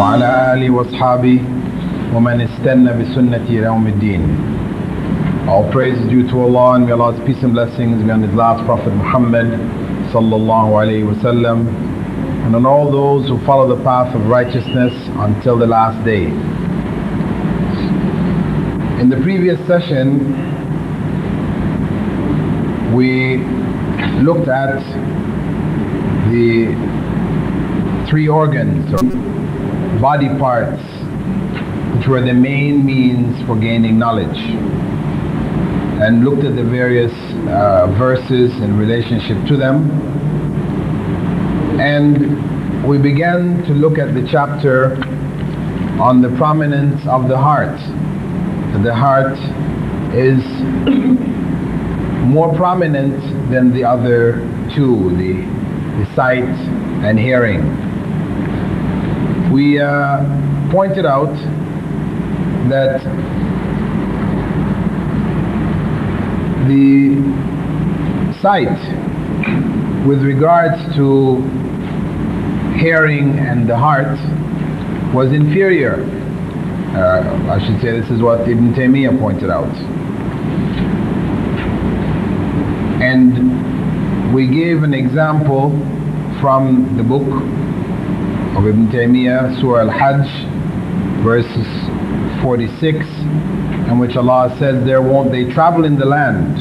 وعلى آله وأصحابه ومن استنى بسنة يوم الدين. All praise is due to Allah, and may Allah's peace and blessings be on His last Prophet Muhammad sallallahu alaihi wasallam, and on all those who follow the path of righteousness until the last day. In the previous session, we looked at the three organs or body parts which were the main means for gaining knowledge, and looked at the various verses in relationship to them. And we began to look at the chapter on the prominence of the heart. The heart is more prominent than the other two, the sight and hearing. We pointed out that the sight with regards to hearing and the heart was inferior. I should say this is what Ibn Tayymiyah pointed out. And we gave an example from the book of Ibn Tayymiyah, Surah Al-Hajj, verses 46, in which Allah says, won't they travel in the land,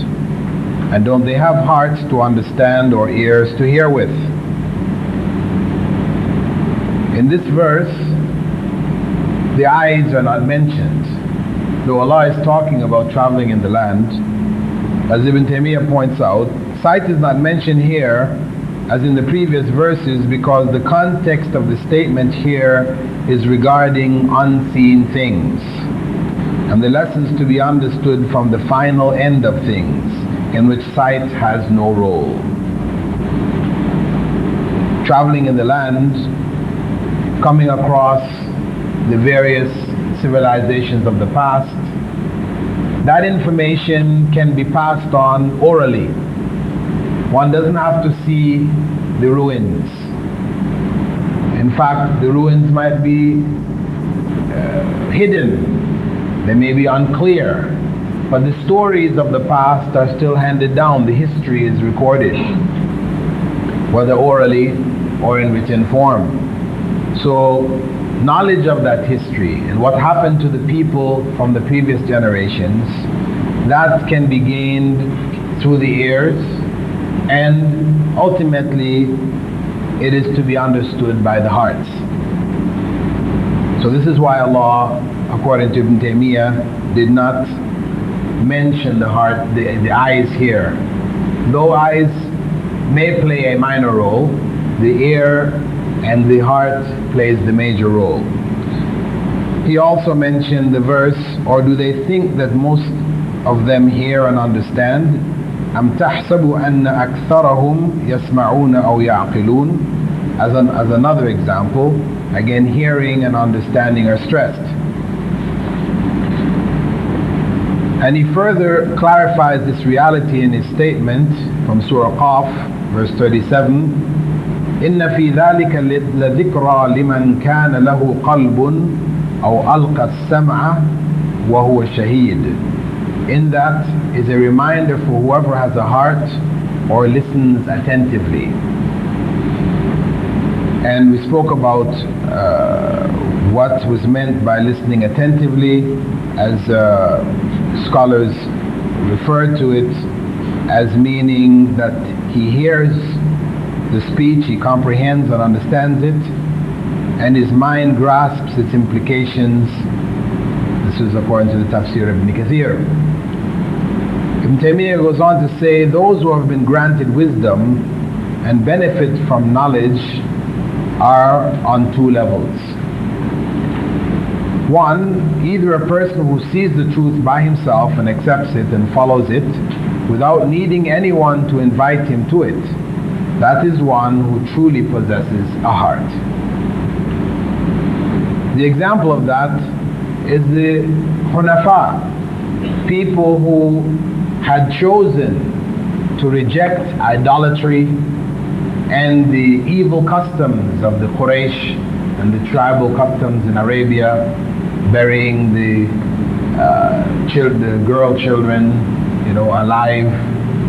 and don't they have hearts to understand or ears to hear with? In this verse, the eyes are not mentioned, though Allah is talking about traveling in the land. As Ibn Taymiyyah points out, sight is not mentioned here as in the previous verses because the context of the statement here is regarding unseen things, and the lessons to be understood from the final end of things, in which sight has no role. Traveling in the land, coming across the various civilizations of the past, that information can be passed on orally. One doesn't have to see the ruins. In fact, the ruins might be hidden, they may be unclear, but the stories of the past are still handed down. The history is recorded, whether orally or in written form. So knowledge of that history and what happened to the people from the previous generations, that can be gained through the ears, and ultimately it is to be understood by the hearts. So this is why Allah, according to Ibn Taymiyyah, did not mention the heart, the eyes here. Though eyes may play a minor role, the ear and the heart plays the major role. He also mentioned the verse, or do they think that most of them hear and understand? أَمْ تَحْسَبُ أَنَّ أَكْثَرَهُمْ يَسْمَعُونَ أَوْ يَعْقِلُونَ. As another example, again hearing and understanding are stressed. And he further clarifies this reality in his statement from Surah Qaf, verse 37, إن في ذلك لذكرى لمن كان له قلب أو ألقى السمع وهو شهيد. In that is a reminder for whoever has a heart or listens attentively. And we spoke about what was meant by listening attentively, as scholars refer to it as meaning that he hears the speech, he comprehends and understands it, and his mind grasps its implications. This is according to the tafsir of Ibn Kathir. Ibn Taymiyyah goes on to say, those who have been granted wisdom and benefit from knowledge are on two levels. One, either a person who sees the truth by himself and accepts it and follows it without needing anyone to invite him to it. That is one who truly possesses a heart. The example of that is the Hunafa, people who had chosen to reject idolatry and the evil customs of the Quraysh and the tribal customs in Arabia, burying the girl children, alive,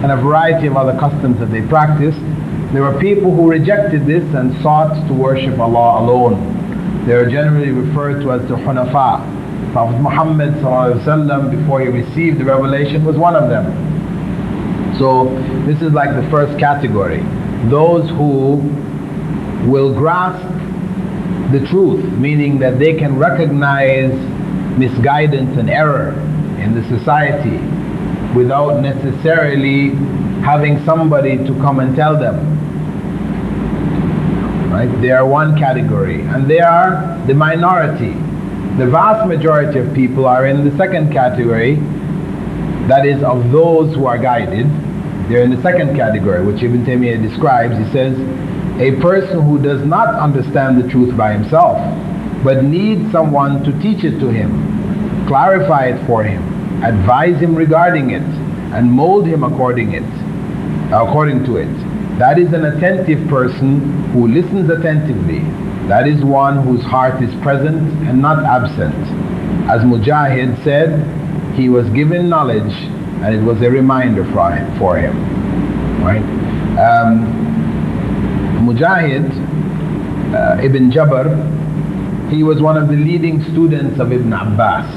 and a variety of other customs that they practiced. There were people who rejected this and sought to worship Allah alone. They are generally referred to as the Hunafa. Prophet Muhammad ﷺ, before he received the revelation, was one of them. So this is like the first category. Those who will grasp the truth, meaning that they can recognize misguidance and error in the society without necessarily having somebody to come and tell them. Right? They are one category, and they are the minority. The vast majority of people are in the second category, that is, of those who are guided. They're in the second category, which Ibn Tayymiyah describes. He says, a person who does not understand the truth by himself, but needs someone to teach it to him, clarify it for him, advise him regarding it, and mold him according to it. That is an attentive person who listens attentively. That is one whose heart is present and not absent. As Mujahid said, he was given knowledge and it was a reminder for him. Right? Mujahid Ibn Jabr, he was one of the leading students of Ibn Abbas,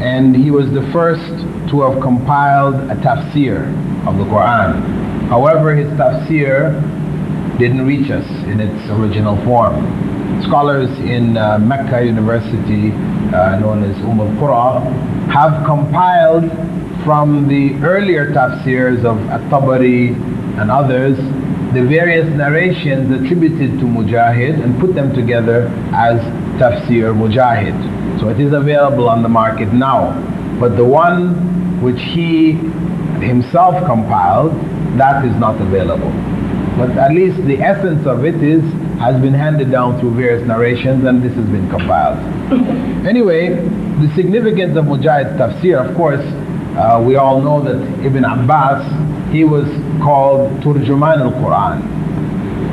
and he was the first to have compiled a tafsir of the Quran. However, his tafsir didn't reach us in its original form. Scholars in Mecca University, known as al-Qura, have compiled from the earlier tafsirs of At-Tabari and others the various narrations attributed to Mujahid and put them together as Tafsir Mujahid. So it is available on the market now. But the one which he himself compiled, that is not available. But at least the essence of it has been handed down through various narrations, and this has been compiled. Anyway, the significance of Mujahid's tafsir, of course, we all know that Ibn Abbas, he was called Turjuman al-Quran,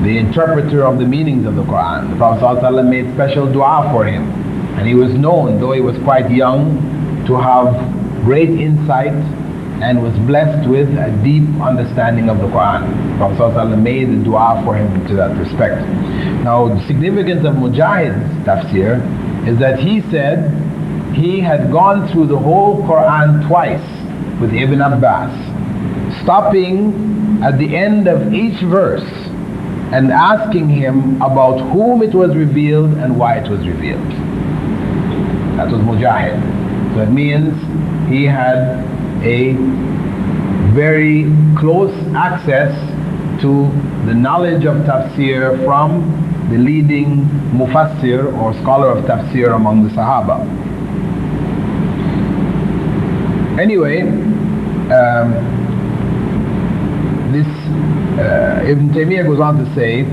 the interpreter of the meanings of the Quran. The Prophet ﷺ made special dua for him, and he was known, though he was quite young, to have great insight and was blessed with a deep understanding of the Quran. The Prophet ﷺ made the dua for him to that respect. Now, the significance of Mujahid's tafsir is that he said he had gone through the whole Quran twice with Ibn Abbas, stopping at the end of each verse and asking him about whom it was revealed and why it was revealed. That was Mujahid. So it means he had a very close access to the knowledge of tafsir from the leading mufassir or scholar of tafsir among the Sahaba. Anyway, Ibn Tayymiyah goes on to say,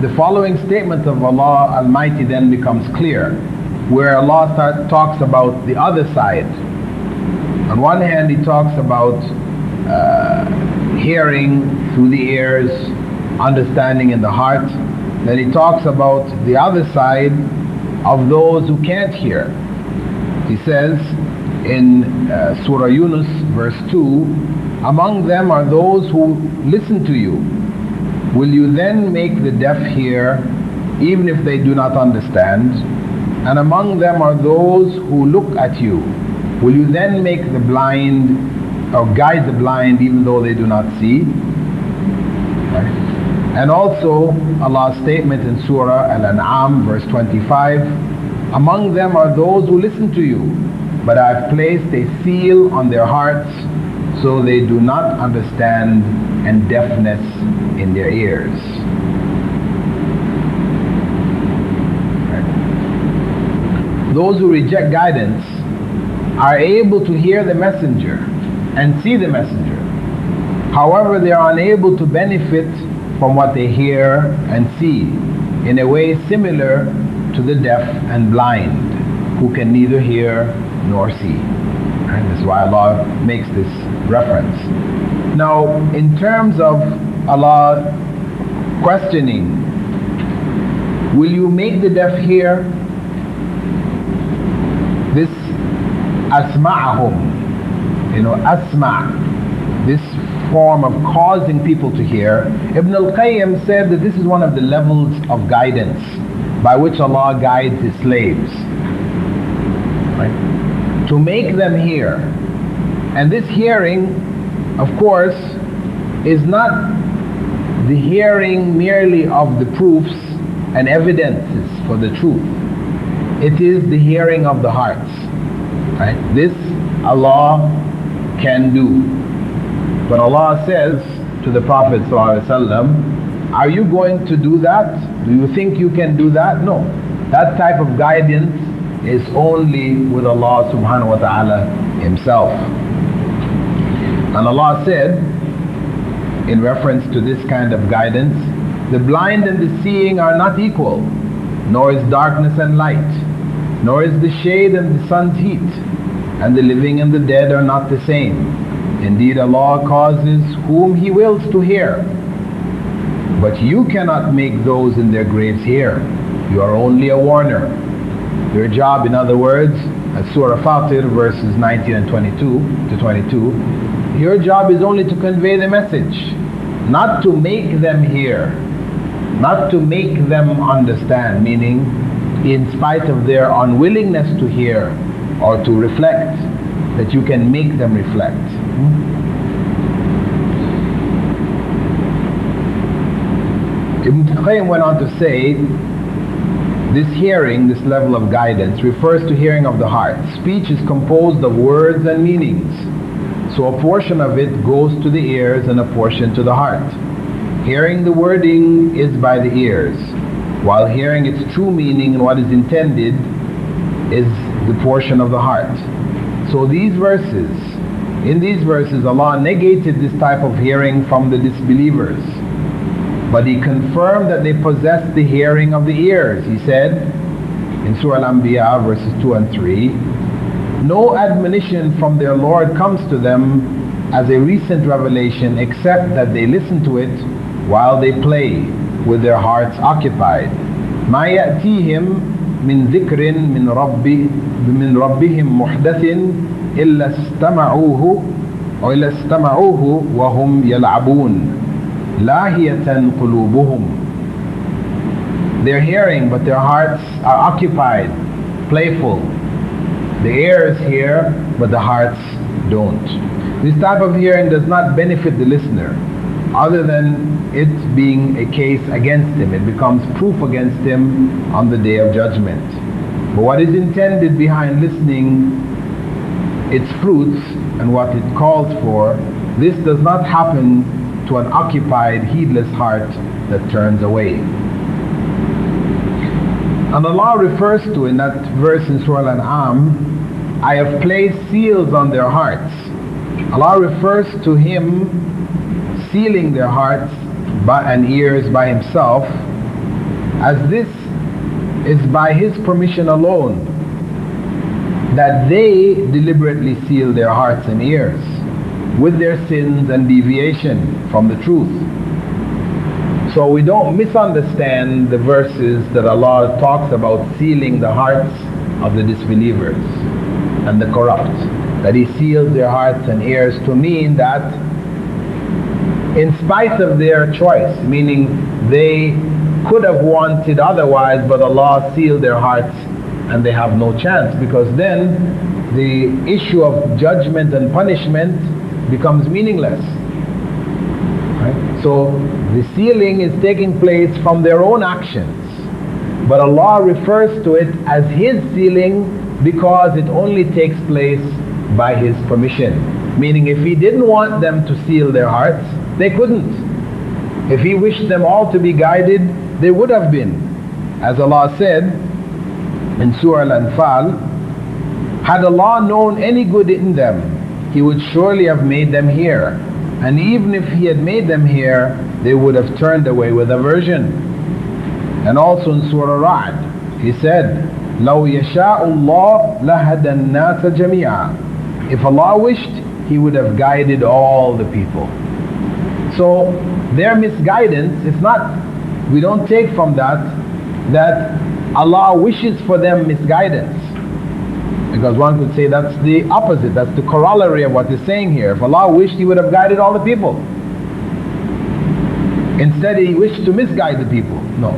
the following statement of Allah Almighty then becomes clear, where Allah talks about the other side. On one hand, He talks about hearing through the ears, understanding in the heart. Then He talks about the other side of those who can't hear. He says in Surah Yunus verse 2, among them are those who listen to you. Will you then make the deaf hear even if they do not understand? And among them are those who look at you. Will you then make the blind or guide the blind even though they do not see? Right. And also Allah's statement in Surah Al-An'am verse 25, among them are those who listen to you, but I have placed a seal on their hearts so they do not understand, and deafness in their ears. Right. Those who reject guidance are able to hear the messenger and see the messenger. However, they are unable to benefit from what they hear and see in a way similar to the deaf and blind, who can neither hear nor see. And this is why Allah makes this reference. Now, in terms of Allah questioning Will you make the deaf hear? This asma'ahum, asma', this form of causing people to hear. Ibn al-Qayyim said that this is one of the levels of guidance by which Allah guides His slaves. Right? To make them hear. And this hearing, of course, is not the hearing merely of the proofs and evidences for the truth. It is the hearing of the hearts. Right? This Allah can do. But Allah says to the Prophet ﷺ, are you going to do that? Do you think you can do that? No. That type of guidance is only with Allah subhanahu wa ta'ala Himself. And Allah said, in reference to this kind of guidance, the blind and the seeing are not equal, nor is darkness and light, nor is the shade and the sun's heat, and the living and the dead are not the same. Indeed, Allah causes whom He wills to hear, but you cannot make those in their graves hear. You are only a warner. Your job, in other words, as Surah Fatir verses 19 and 22 to 22, your job is only to convey the message, not to make them hear, not to make them understand, meaning in spite of their unwillingness to hear or to reflect, that you can make them reflect. Ibn Qayyim went on to say, this hearing, this level of guidance, refers to hearing of the heart. Speech is composed of words and meanings, so a portion of it goes to the ears and a portion to the heart. Hearing the wording is by the ears, while hearing its true meaning and what is intended is the portion of the heart. So in these verses, Allah negated this type of hearing from the disbelievers, but He confirmed that they possess the hearing of the ears. He said in Surah Al-Anbiya verses 2 and 3, no admonition from their Lord comes to them as a recent revelation except that they listen to it while they play with their hearts occupied. مَا يَأْتِيهِمْ مِنْ ذِكْرٍ مِنْ رَبِّهِمْ مُحْدَثٍ إِلَّا اسْتَمَعُوهُ وَهُمْ يَلْعَبُونَ لَاهِيَةً قُلُوبُهُمْ. They're hearing, but their hearts are occupied, playful. The ears hear, but the hearts don't. This type of hearing does not benefit the listener, other than it being a case against him. It becomes proof against him on the Day of Judgment. But what is intended behind listening, its fruits and what it calls for, this does not happen to an occupied, heedless heart that turns away. And Allah refers to, in that verse in Surah Al-An'am, I have placed seals on their hearts. Allah refers to Him sealing their hearts and ears by Himself, as this is by His permission alone that they deliberately seal their hearts and ears with their sins and deviation from the truth. So we don't misunderstand the verses that Allah talks about sealing the hearts of the disbelievers and the corrupt, that He seals their hearts and ears to mean that in spite of their choice, meaning they could have wanted otherwise, but Allah sealed their hearts and they have no chance, because then the issue of judgment and punishment becomes meaningless. Right? So the sealing is taking place from their own actions, but Allah refers to it as His sealing because it only takes place by His permission. Meaning, if He didn't want them to seal their hearts, they couldn't. If He wished them all to be guided, they would have been. As Allah said in Surah Al-Anfal, had Allah known any good in them, He would surely have made them hear. And even if He had made them hear, they would have turned away with aversion. And also in Surah Ra'd, He said, لَوْ يَشَاءُ اللَّهُ لَهَدَى النَّاسَ جَمِيعًا. If Allah wished, He would have guided all the people. So their misguidance, it's not, we don't take from that that Allah wishes for them misguidance. Because one could say that's the opposite, that's the corollary of what he's saying here. If Allah wished, He would have guided all the people. Instead, He wished to misguide the people. No.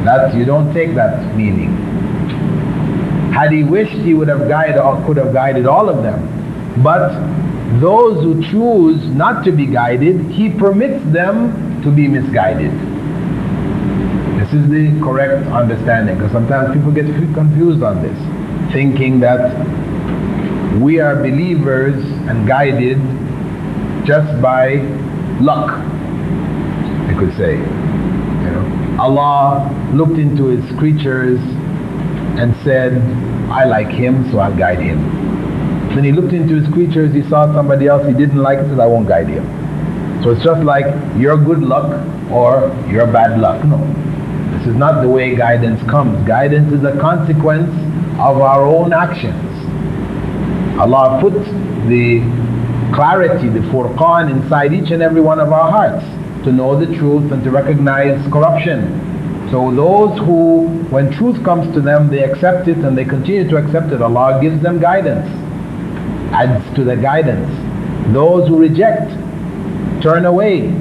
That, you don't take that meaning. Had He wished, He would have guided or could have guided all of them. But those who choose not to be guided, He permits them to be misguided. This is the correct understanding, because sometimes people get confused on this, thinking that we are believers and guided just by luck, I could say. You know, Allah looked into His creatures and said, I like him, so I'll guide him. Then He looked into His creatures, He saw somebody else He didn't like, He said, I won't guide him. So it's just like your good luck or your bad luck. No. This is not the way guidance comes. Guidance is a consequence of our own actions. Allah put the clarity, the furqan inside each and every one of our hearts to know the truth and to recognize corruption. So those who, when truth comes to them, they accept it and they continue to accept it. Allah gives them guidance, adds to the guidance. Those who reject, turn away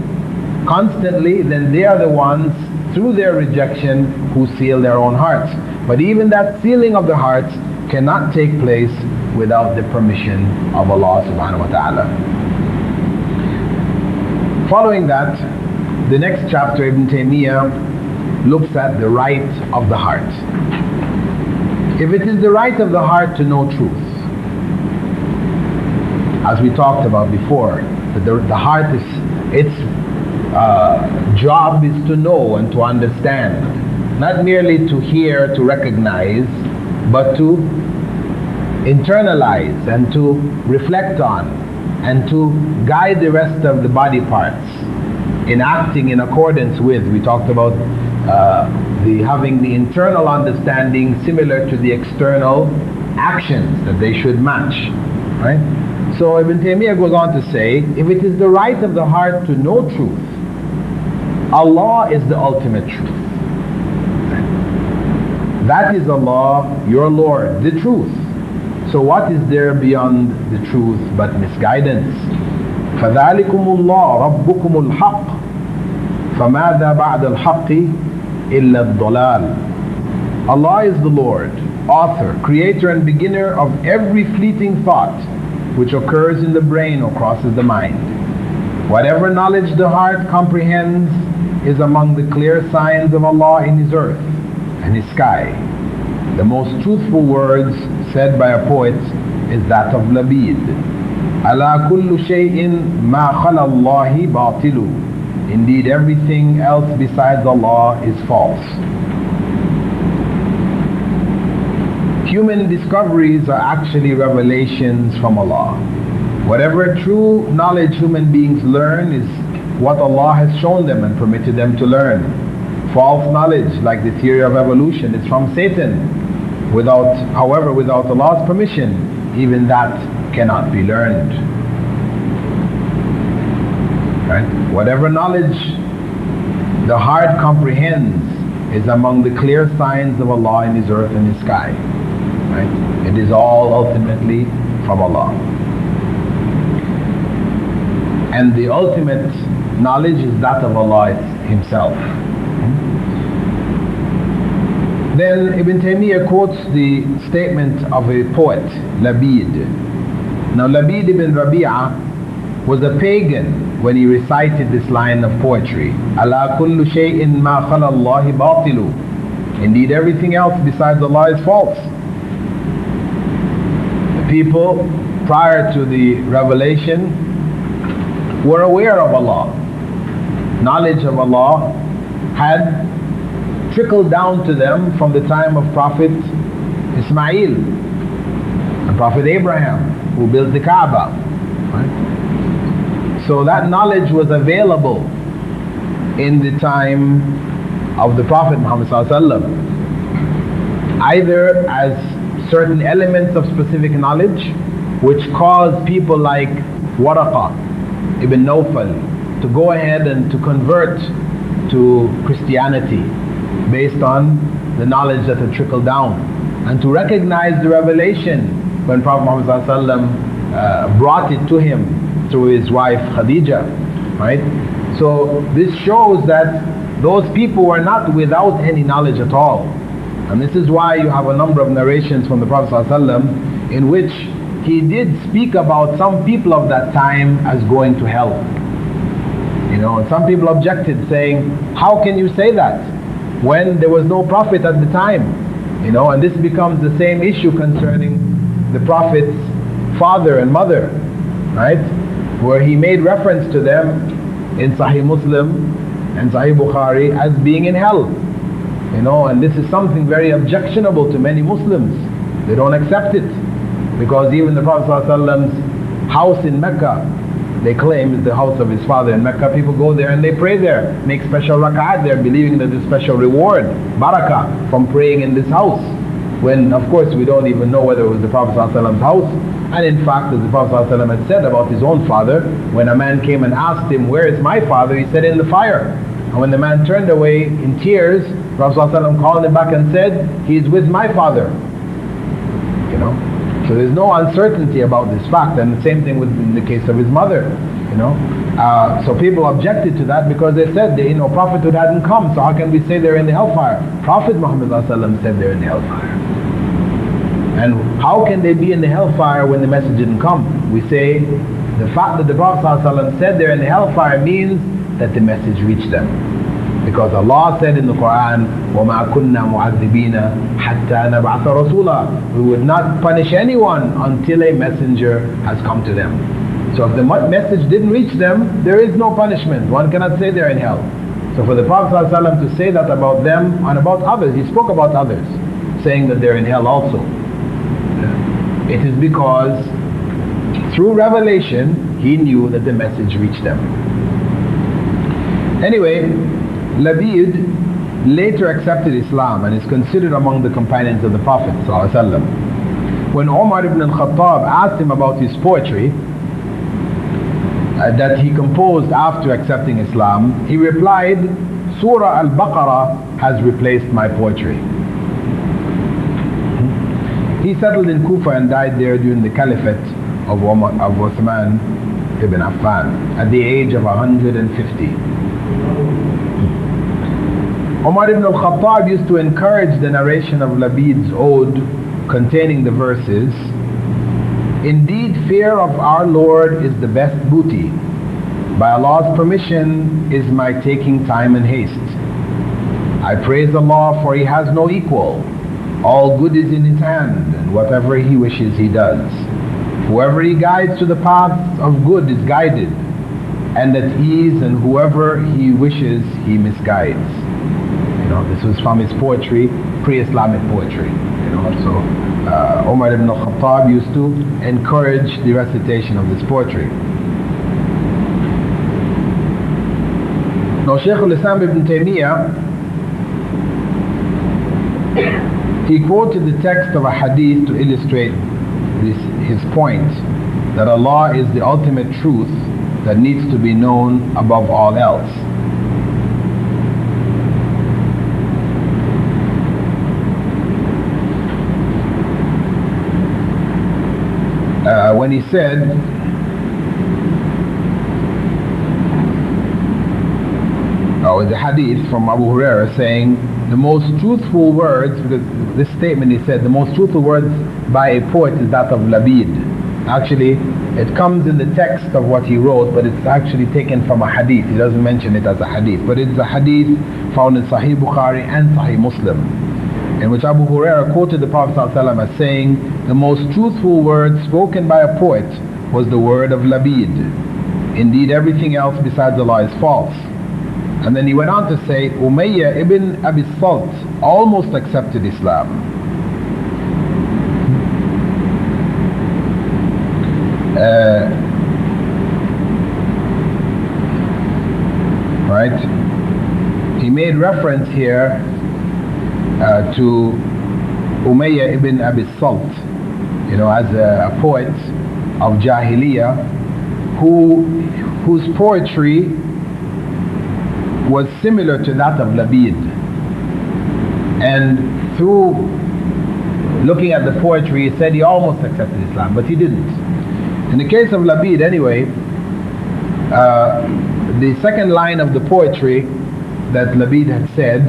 constantly, then they are the ones, through their rejection, who seal their own hearts. But even that sealing of the hearts cannot take place without the permission of Allah subhanahu wa ta'ala. Following that, the next chapter, Ibn Tayymiyah looks at the right of the heart. If it is the right of the heart to know truth, as we talked about before, that the heart is, its job is to know and to understand, not merely to hear, to recognize, but to internalize and to reflect on and to guide the rest of the body parts in acting in accordance with. We talked about having the internal understanding similar to the external actions, that they should match, right? So Ibn Taymiyyah goes on to say, if it is the right of the heart to know truth, Allah is the ultimate truth. That is Allah, your Lord, the truth. So what is there beyond the truth but misguidance? فَذَلِكُمُ اللَّهُ رَبُّكُمُ الْحَقِّ فَمَاذَا بَعْدَ الْحَقِّ إِلَّا الضَّلَالِ. Allah is the Lord, author, creator and beginner of every fleeting thought which occurs in the brain or crosses the mind. Whatever knowledge the heart comprehends is among the clear signs of Allah in His earth and His sky. The most truthful words said by a poet is that of Labid. أَلَا كُلُّ شَيْءٍ مَا خَلَى اللَّهِ بَاطِلُ. Indeed, everything else besides Allah is false. Human discoveries are actually revelations from Allah. Whatever true knowledge human beings learn is what Allah has shown them and permitted them to learn. False knowledge, like the theory of evolution, is from Satan. However, without Allah's permission, even that cannot be learned. Right? Whatever knowledge the heart comprehends is among the clear signs of Allah in His earth and His sky. Right? It is all ultimately from Allah. And the ultimate knowledge is that of Allah Himself. Then Ibn Taymiyyah quotes the statement of a poet, Labid. Now Labid ibn Rabi'ah was a pagan when he recited this line of poetry. Ala kullu shay'in ma khala Allahi batilu. Indeed, everything else besides Allah is false. The people prior to the revelation were aware of Allah. Knowledge of Allah had trickled down to them from the time of Prophet Ismail and Prophet Abraham, who built the Kaaba. Right? So that knowledge was available in the time of the Prophet Muhammad ﷺ, either as certain elements of specific knowledge which caused people like Waraqa ibn Nawfal to go ahead and to convert to Christianity, based on the knowledge that had trickled down, and to recognize the revelation when Prophet Muhammad brought it to him through his wife Khadija, right? So this shows that those people were not without any knowledge at all. And this is why you have a number of narrations from the Prophet ﷺ in which he did speak about some people of that time as going to hell. You know, and some people objected, saying, how can you say that when there was no prophet at the time? You know, and this becomes the same issue concerning the Prophet's father and mother, right? Where he made reference to them in Sahih Muslim and Sahih Bukhari as being in hell. You know, and this is something very objectionable to many Muslims. They don't accept it, because even the Prophet ﷺ's house in Mecca, they claim is the house of his father in Mecca. People go there and they pray there, make special rak'at there, believing that there's special reward, barakah, from praying in this house. When of course we don't even know whether it was the Prophet ﷺ's house. And in fact, as the Prophet ﷺ had said about his own father, when a man came and asked him, where is my father? He said, in the fire. And when the man turned away in tears, the Prophet ﷺ called him back and said, he is with my father. You know, so there's no uncertainty about this fact. And the same thing in the case of his mother. You know, so people objected to that because they said, you know, prophethood hadn't come, so how can we say they're in the hellfire? Prophet Muhammad ﷺ said they're in the hellfire. And how can they be in the hellfire when the message didn't come? We say the fact that the Prophet ﷺ said they're in the hellfire means that the message reached them. Because Allah said in the Quran, وَمَا كُنَّا مُعَذِّبِينَ حَتَّى نَبْعَثَ رَسُولًا. We would not punish anyone until a messenger has come to them. So if the message didn't reach them, there is no punishment. One cannot say they're in hell. So for the Prophet ﷺ to say that about them and about others, he spoke about others, saying that they're in hell also. It is because through revelation he knew that the message reached them. Anyway, Labid later accepted Islam and is considered among the companions of the Prophet ﷺ. When Umar ibn al-Khattab asked him about his poetry that he composed after accepting Islam, he replied, Surah Al-Baqarah has replaced my poetry. He settled in Kufa and died there during the caliphate of Uthman ibn Affan at the age of 150. Umar ibn al-Khattab used to encourage the narration of Labid's ode containing the verses, indeed fear of our Lord is the best booty. By Allah's permission is my taking time and haste. I praise Allah for He has no equal. All good is in His hand, and whatever He wishes He does. Whoever He guides to the path of good is guided, and at ease, and whoever He wishes He misguides. You know, this was from his poetry, pre-Islamic poetry. You know, so Umar ibn al-Khattab used to encourage the recitation of this poetry. Now Sheikul-Islam Ibn Tayymiyah, he quoted the text of a hadith to illustrate his point, that Allah is the ultimate truth that needs to be known above all else. When he said, the hadith from Abu Hurairah saying, the most truthful words, because this statement he said, the most truthful words by a poet is that of Labid. Actually, it comes in the text of what he wrote, but it's actually taken from a hadith. He doesn't mention it as a hadith, but it's a hadith found in Sahih Bukhari and Sahih Muslim, in which Abu Hurairah quoted the Prophet ﷺ as saying, the most truthful word spoken by a poet was the word of Labid. Indeed, everything else besides Allah is false. And then he went on to say, Umayyah ibn Abi Salt almost accepted Islam. Right? He made reference here to Umayyah ibn Abi Salt, you know, as a poet of Jahiliyyah whose poetry was similar to that of Labid. And through looking at the poetry, he said he almost accepted Islam, but he didn't. In the case of Labid, anyway, the second line of the poetry that Labid had said,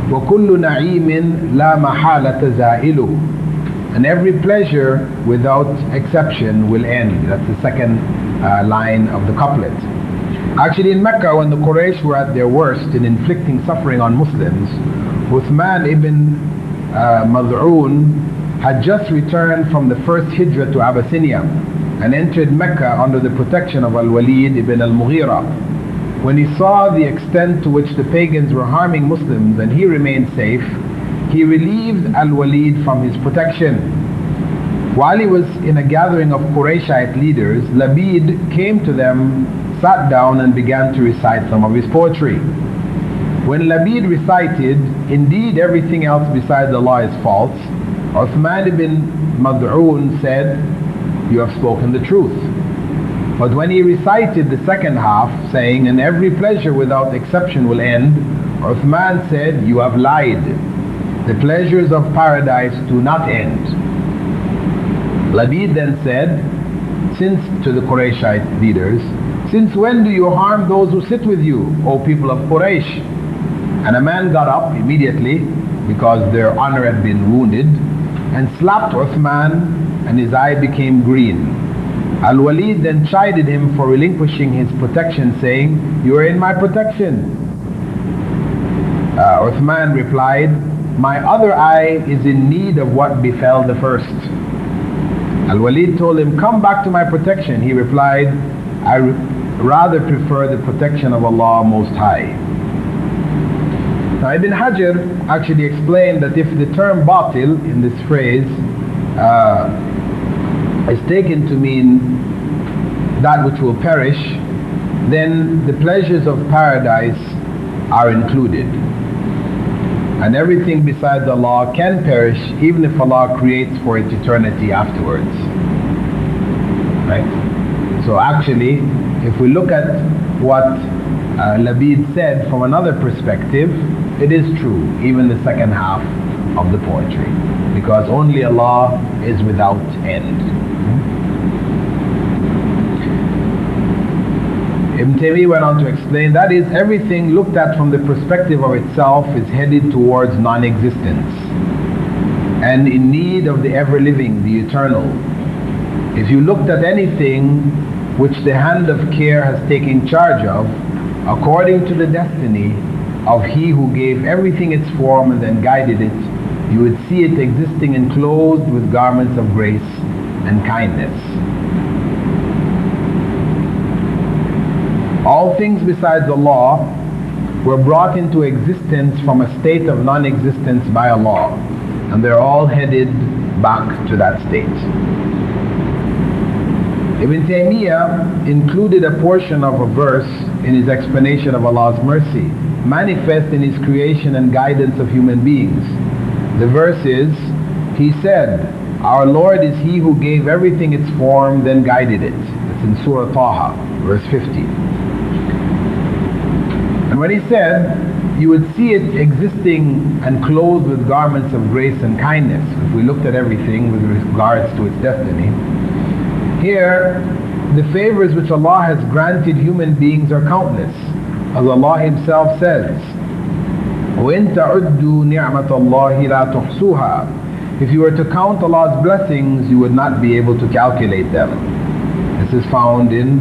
وَكُلُّ نَعِيمٍ لَا مَحَالَةَ زَائِلُ, and every pleasure without exception will end. That's the second line of the couplet. Actually, in Mecca, when the Quraysh were at their worst in inflicting suffering on Muslims, Uthman ibn Mad'un had just returned from the first hijrah to Abyssinia and entered Mecca under the protection of Al-Walid ibn al-Mughira. When he saw the extent to which the pagans were harming Muslims and he remained safe, he relieved Al-Walid from his protection. While he was in a gathering of Qurayshite leaders, Labid came to them, sat down and began to recite some of his poetry. When Labid recited, "Indeed everything else besides Allah is false," Uthman ibn Mad'un said, "You have spoken the truth." But when he recited the second half, saying, "And every pleasure without exception will end," Uthman said, "You have lied. The pleasures of paradise do not end." Labid then said, to the Qurayshite leaders, "Since when do you harm those who sit with you, O people of Quraysh?" And a man got up immediately, because their honor had been wounded, and slapped Uthman, and his eye became green. Al-Walid then chided him for relinquishing his protection, saying, "You are in my protection." Uthman replied, "My other eye is in need of what befell the first." Al-Walid told him, "Come back to my protection." He replied, "I rather prefer the protection of Allah Most High." Now Ibn Hajar actually explained that if the term batil in this phrase is taken to mean that which will perish, then the pleasures of paradise are included. And everything besides Allah can perish, even if Allah creates for it eternity afterwards. Right? So actually, if we look at what Labid said from another perspective, it is true, even the second half of the poetry, because only Allah is without end. Ibn Tayymiyah went on to explain, that is, everything looked at from the perspective of itself is headed towards non-existence and in need of the ever-living, the eternal. If you looked at anything which the hand of care has taken charge of, according to the destiny of He who gave everything its form and then guided it, you would see it existing enclosed with garments of grace and kindness. All things besides Allah were brought into existence from a state of non-existence by Allah, and they're all headed back to that state. Ibn Taymiyyah included a portion of a verse in his explanation of Allah's mercy, manifest in His creation and guidance of human beings. The verse is, He said, "Our Lord is He who gave everything its form, then guided it." It's in Surah Taha, verse 50. And when he said, you would see it existing and clothed with garments of grace and kindness, if we looked at everything with regards to its destiny, here the favors which Allah has granted human beings are countless. As Allah Himself says, وَإِن تَعُدُّوا نِعْمَةَ اللَّهِ لَا تُحْصُوهَا. If you were to count Allah's blessings, you would not be able to calculate them. This is found in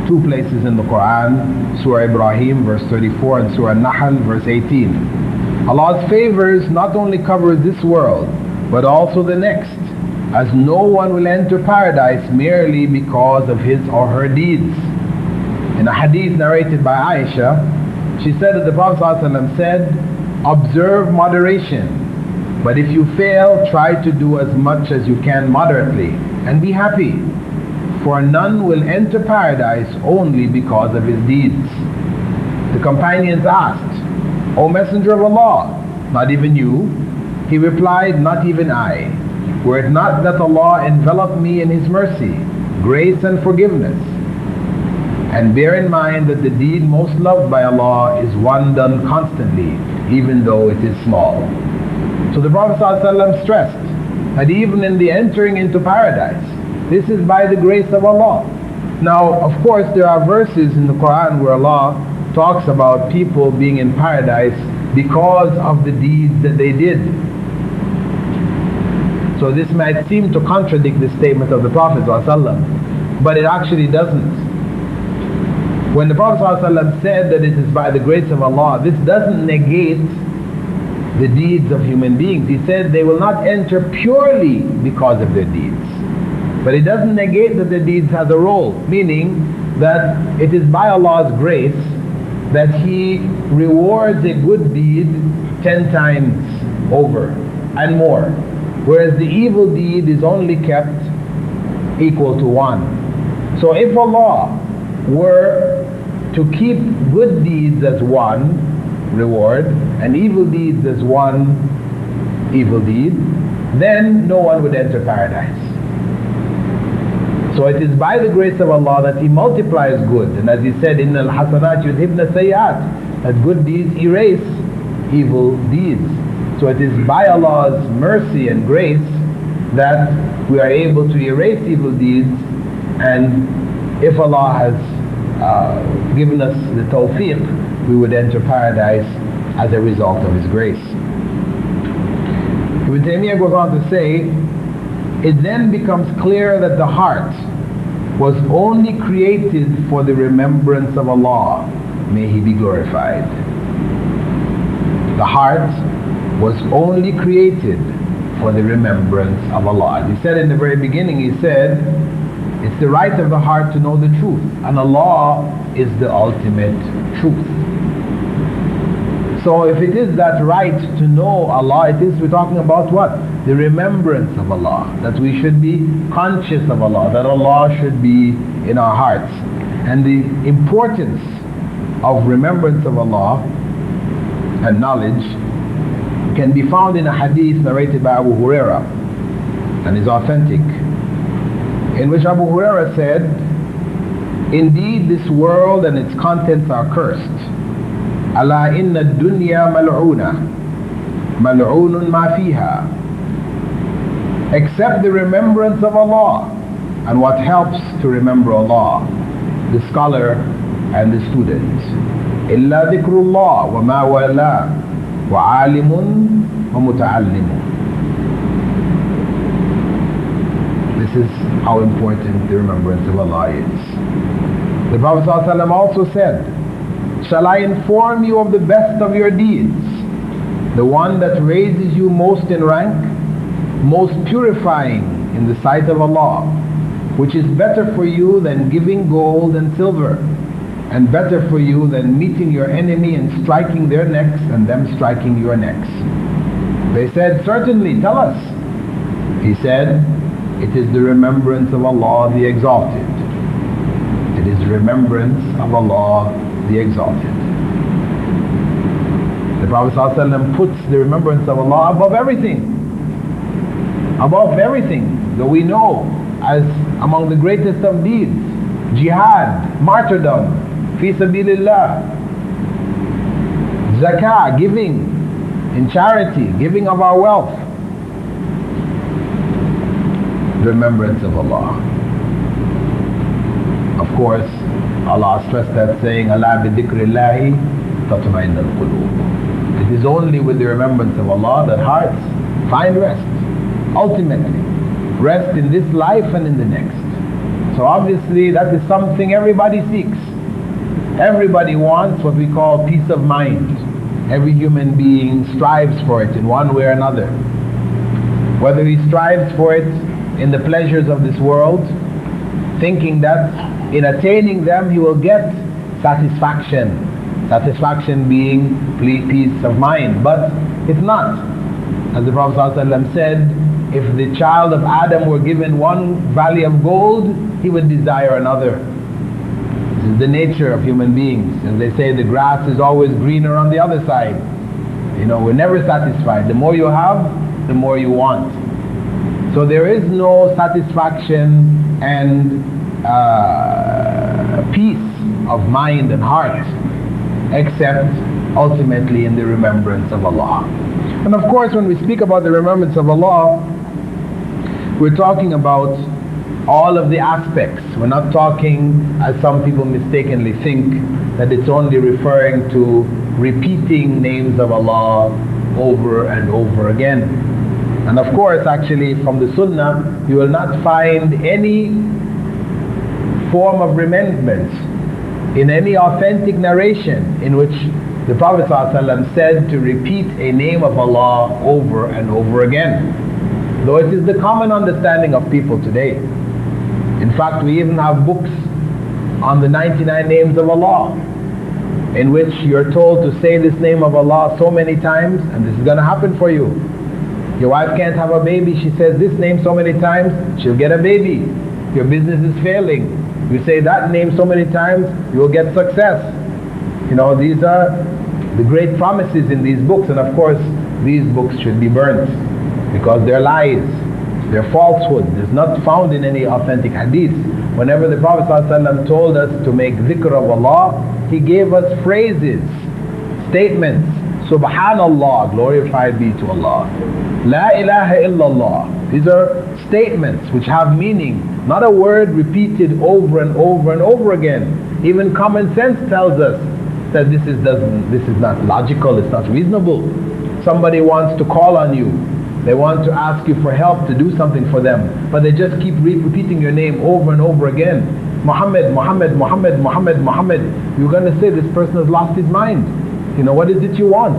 two places in the Quran, Surah Ibrahim verse 34 and Surah Nahl verse 18. Allah's favors not only cover this world but also the next, as no one will enter paradise merely because of his or her deeds. In a hadith narrated by Aisha, she said that the Prophet ﷺ said, "Observe moderation, but if you fail, try to do as much as you can moderately and be happy. For none will enter paradise only because of his deeds." The companions asked, "O Messenger of Allah, not even you?" He replied, "Not even I, were it not that Allah enveloped me in His mercy, grace and forgiveness." And bear in mind that the deed most loved by Allah is one done constantly, even though it is small. So the Prophet ﷺ stressed that even in the entering into paradise, this is by the grace of Allah. Now, of course, there are verses in the Quran where Allah talks about people being in paradise because of the deeds that they did. So this might seem to contradict the statement of the Prophet ﷺ, but it actually doesn't. When the Prophet ﷺ said that it is by the grace of Allah, this doesn't negate the deeds of human beings. He said they will not enter purely because of their deeds. But it doesn't negate that their deeds has a role, meaning that it is by Allah's grace that He rewards a good deed 10 times over and more, whereas the evil deed is only kept equal to 1. So if Allah were to keep good deeds as 1 reward and evil deeds as 1 evil deed, then no one would enter paradise. So it is by the grace of Allah that He multiplies good, and as He said, إِنَّ الْحَسَنَاتِ يُذْهِبْنَ السَّيِّئَاتِ, that good deeds erase evil deeds. So it is by Allah's mercy and grace that we are able to erase evil deeds, and if Allah has given us the tawfiq, we would enter paradise as a result of His grace. Ibn Tayymiyah goes on to say, it then becomes clear that the heart was only created for the remembrance of Allah. May He be glorified. The heart was only created for the remembrance of Allah. As He said in the very beginning, He said, it's the right of the heart to know the truth, and Allah is the ultimate truth. So if it is that right to know Allah, we're talking about what? The remembrance of Allah, that we should be conscious of Allah, that Allah should be in our hearts. And the importance of remembrance of Allah and knowledge can be found in a hadith narrated by Abu Huraira, and is authentic, in which Abu Huraira said, indeed this world and its contents are cursed. ألا إن الدنيا ملعونة ملعون ما فيها, except the remembrance of Allah and what helps to remember Allah, the scholar and the student. إلا ذكر الله وما والاه وعالم ومتعلم. This is how important the remembrance of Allah is. The Prophet ﷺ also said, shall I inform you of the best of your deeds, the one that raises you most in rank, most purifying in the sight of Allah, which is better for you than giving gold and silver, and better for you than meeting your enemy and striking their necks and them striking your necks. They said, certainly, tell us. He said, it is the remembrance of Allah the Exalted. It is remembrance of Allah the Exalted. The Prophet ﷺ puts the remembrance of Allah above everything. Above everything that we know as among the greatest of deeds. Jihad, martyrdom, fi sabilillah, zakah, giving in charity, giving of our wealth. Remembrance of Allah. Of course, Allah stressed that saying, Allah bi dhikrillahi tatma'inna al-qulub. It is only with the remembrance of Allah that hearts find rest. Ultimately, rest in this life and in the next. So obviously that is something everybody seeks. Everybody wants what we call peace of mind. Every human being strives for it in one way or another. Whether he strives for it in the pleasures of this world, thinking that in attaining them he will get satisfaction. Satisfaction being peace of mind, but it's not. As the Prophet ﷺ said, if the child of Adam were given one valley of gold, he would desire another. This is the nature of human beings. As they say, the grass is always greener on the other side. You know, we're never satisfied. The more you have, the more you want. So there is no satisfaction and peace of mind and heart, except ultimately in the remembrance of Allah. And of course, when we speak about the remembrance of Allah, we're talking about all of the aspects. We're not talking, as some people mistakenly think, that it's only referring to repeating names of Allah over and over again. And of course, actually, from the Sunnah, you will not find any form of remembrance in any authentic narration in which the Prophet ﷺ said to repeat a name of Allah over and over again, though it is the common understanding of people today. In fact, we even have books on the 99 names of Allah, in which you're told to say this name of Allah so many times, and this is going to happen for you. Your wife can't have a baby, she says this name so many times, she'll get a baby. Your business is failing, you say that name so many times, you will get success. You know, these are the great promises in these books, and of course these books should be burnt because they're lies, they're falsehood. It's not found in any authentic hadith. Whenever the Prophet ﷺ told us to make dhikr of Allah, he gave us phrases, statements. Subhanallah, glorified be to Allah. La ilaha illallah. These are statements which have meaning, not a word repeated over and over and over again. Even common sense tells us that this is not logical, it's not reasonable. Somebody wants to call on you, they want to ask you for help to do something for them, but they just keep repeating your name over and over again. Muhammad, Muhammad, Muhammad, Muhammad, Muhammad. You're going to say this person has lost his mind. You know, what is it you want?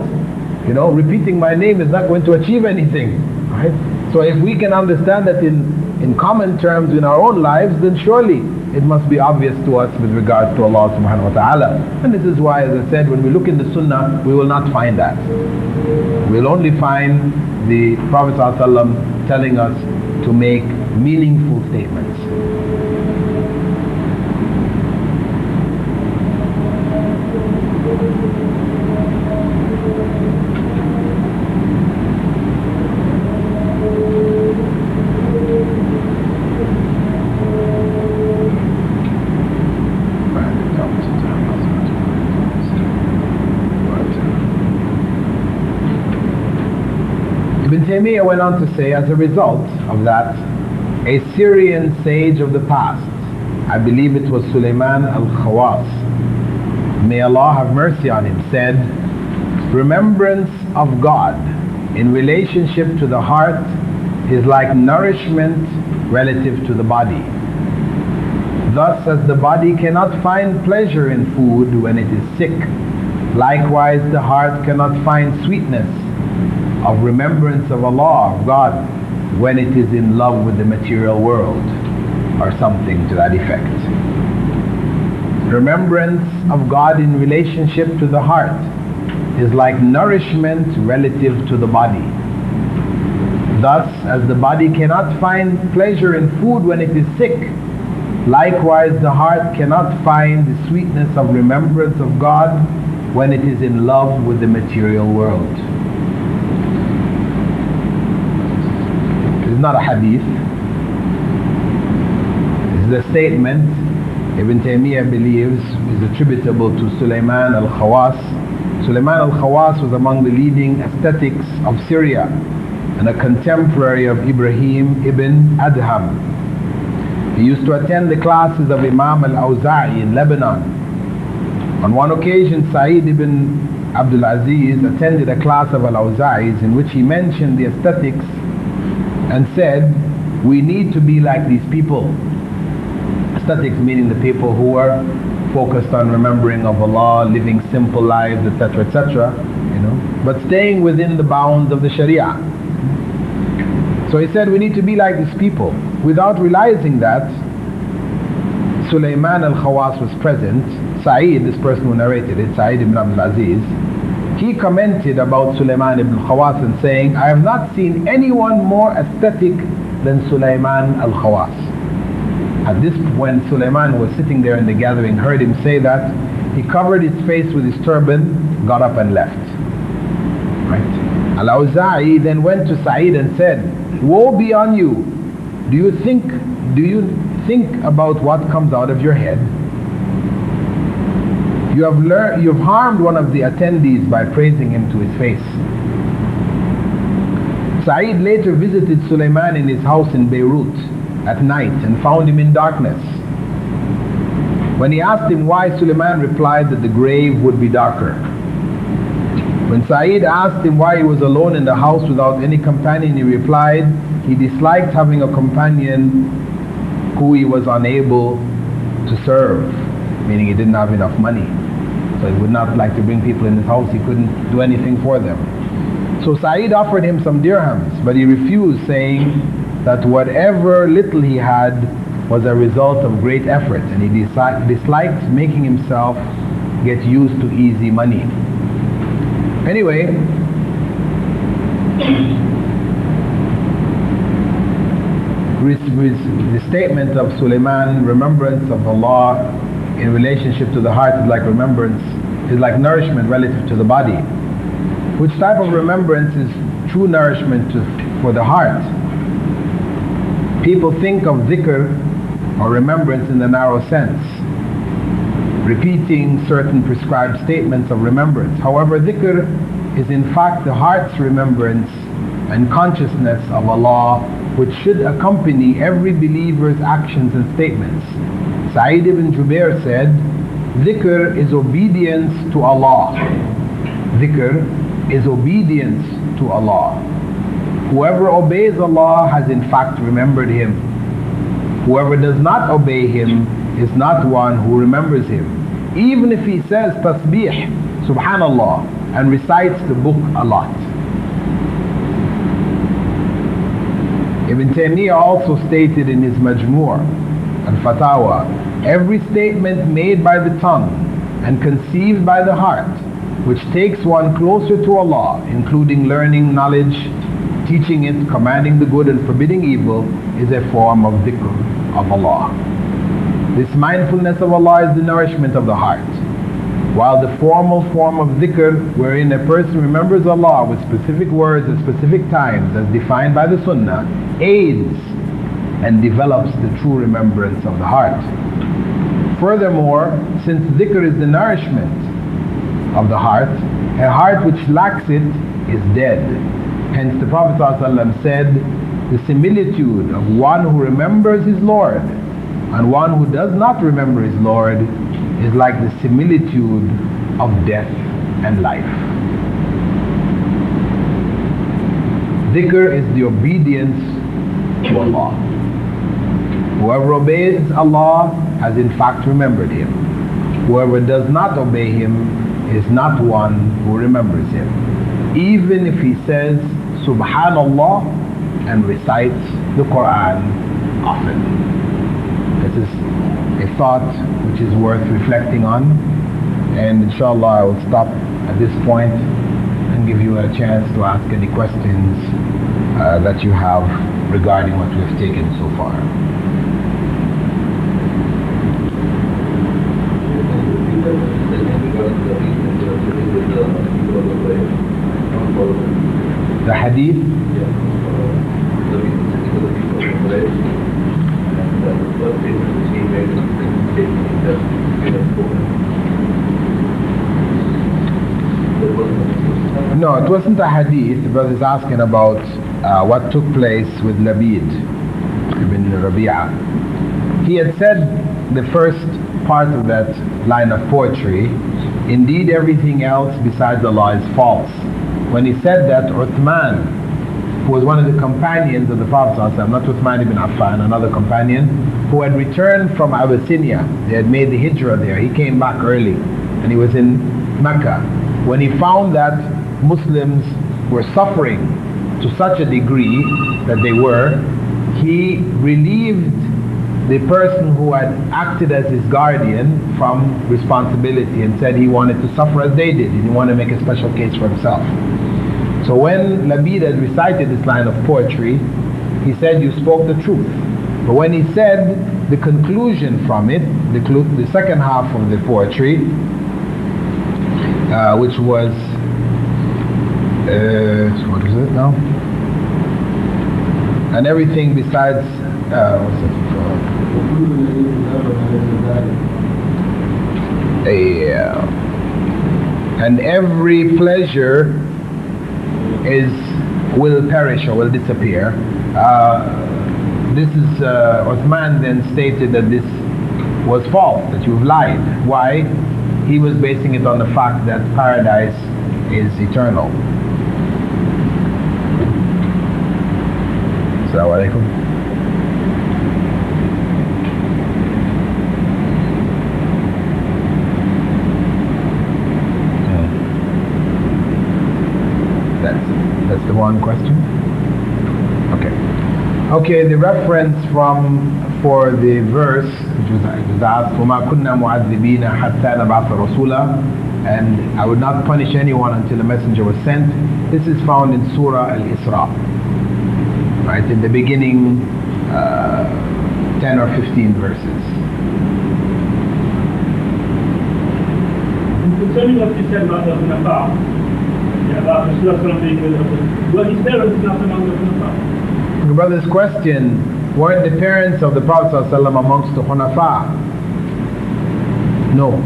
You know, repeating my name is not going to achieve anything, right? So if we can understand that in common terms in our own lives, then surely it must be obvious to us with regards to Allah subhanahu wa ta'ala. And this is why, as I said, when we look in the Sunnah, we will not find that. We'll only find the Prophet ﷺ telling us to make meaningful statements. Ibn Tayymiyah went on to say, as a result of that, a Syrian sage of the past, I believe it was Sulaiman al-Khawas, may Allah have mercy on him, said, remembrance of God in relationship to the heart is like nourishment relative to the body. Thus, as the body cannot find pleasure in food when it is sick, likewise the heart cannot find sweetness of remembrance of Allah, of God, when it is in love with the material world, or something to that effect. Remembrance of God in relationship to the heart is like nourishment relative to the body. Thus, as the body cannot find pleasure in food when it is sick, likewise the heart cannot find the sweetness of remembrance of God when it is in love with the material world. This is not a hadith. This is a statement Ibn Taymiyyah believes is attributable to Sulaiman al-Khawas. Sulaiman al-Khawas was among the leading ascetics of Syria and a contemporary of Ibrahim ibn Adham. He used to attend the classes of Imam al-Awza'i in Lebanon. On one occasion, Sa'id ibn Abdul Aziz attended a class of al-Awza'i's in which he mentioned the ascetics and said, we need to be like these people. Ascetics meaning the people who are focused on remembering of Allah, living simple lives, etc., etc., you know, but staying within the bounds of the Sharia. So he said we need to be like these people. Without realizing that, Sulaiman al-Khawas was present. Sa'id, this person who narrated it, Sa'id ibn Abdul Aziz, he commented about Sulaiman ibn Khawas and saying, I have not seen anyone more aesthetic than Sulaiman al-Khawas. At this, when Sulaiman was sitting there in the gathering, heard him say that, he covered his face with his turban, got up and left. Right? Al-Awza'i then went to Sa'id and said, woe be on you! Do you think about what comes out of your head? You've harmed one of the attendees by praising him to his face. Sa'id later visited Sulaiman in his house in Beirut at night and found him in darkness. When he asked him why, Sulaiman replied that the grave would be darker. When Sa'id asked him why he was alone in the house without any companion, he replied he disliked having a companion who he was unable to serve, meaning he didn't have enough money. So he would not like to bring people in his house, he couldn't do anything for them. So Sa'id offered him some dirhams, but he refused, saying that whatever little he had was a result of great effort, and he disliked making himself get used to easy money. Anyway, the statement of Sulaiman, remembrance of Allah in relationship to the heart is like remembrance, is like nourishment relative to the body. Which type of remembrance is true nourishment for the heart? People think of dhikr or remembrance in the narrow sense, repeating certain prescribed statements of remembrance. However, dhikr is in fact the heart's remembrance and consciousness of Allah, which should accompany every believer's actions and statements. Sa'id ibn Jubair said, dhikr is obedience to Allah. Dhikr is obedience to Allah. Whoever obeys Allah has in fact remembered Him. Whoever does not obey Him is not one who remembers Him. Even if he says tasbih, subhanallah, and recites the book a lot. Ibn Tayymiyah also stated in his Majmu' al-Fatawa, every statement made by the tongue and conceived by the heart which takes one closer to Allah, including learning knowledge, teaching it, commanding the good and forbidding evil, is a form of dhikr of Allah. This mindfulness of Allah is the nourishment of the heart, while the formal form of dhikr, wherein a person remembers Allah with specific words at specific times as defined by the Sunnah, aids and develops the true remembrance of the heart. Furthermore, since dhikr is the nourishment of the heart, a heart which lacks it is dead. Hence the Prophet ﷺ said, the similitude of one who remembers his Lord and one who does not remember his Lord is like the similitude of death and life. Dhikr is the obedience to Allah. Whoever obeys Allah has in fact remembered Him. Whoever does not obey Him is not one who remembers Him, even if he says Subhanallah and recites the Quran often. This is a thought which is worth reflecting on, and inshallah I will stop at this point and give you a chance to ask any questions that you have regarding what we have taken so far. The hadith? No, it wasn't a hadith. The brother is asking about what took place with Labid ibn Rabi'ah. He had said the first part of that line of poetry, indeed everything else besides Allah is false. When he said that, Uthman, who was one of the companions of the Prophet ﷺ, not Uthman ibn Affan, another companion, who had returned from Abyssinia, they had made the hijrah there, he came back early, and he was in Mecca. When he found that Muslims were suffering to such a degree that they were, he relieved the person who had acted as his guardian from responsibility and said he wanted to suffer as they did. He didn't want to make a special case for himself. So when Labid had recited this line of poetry, he said, you spoke the truth. But when he said the conclusion from it, the second half of the poetry, which was, what is it now? And everything besides, what's it called? And every pleasure will perish or will disappear. This is Uthman then stated that this was false, that you've lied. Why? He was basing it on the fact that paradise is eternal. Assalamu alaikum. That's the one question. Okay, the reference for the verse which was asked, وَمَا كُنَّا مُعَذِّبِينَ حَتَّى نَبْعَثَ رَسُولًا, and I would not punish anyone until a messenger was sent. This is found in Surah Al-Isra, right, in the beginning 10 or 15 verses. Concerning what you said about the Hunafa, about Rasulullah being with us, were his parents not among the Hunafa? The brother's question, weren't the parents of the Prophet ﷺ amongst the Hunafa? No.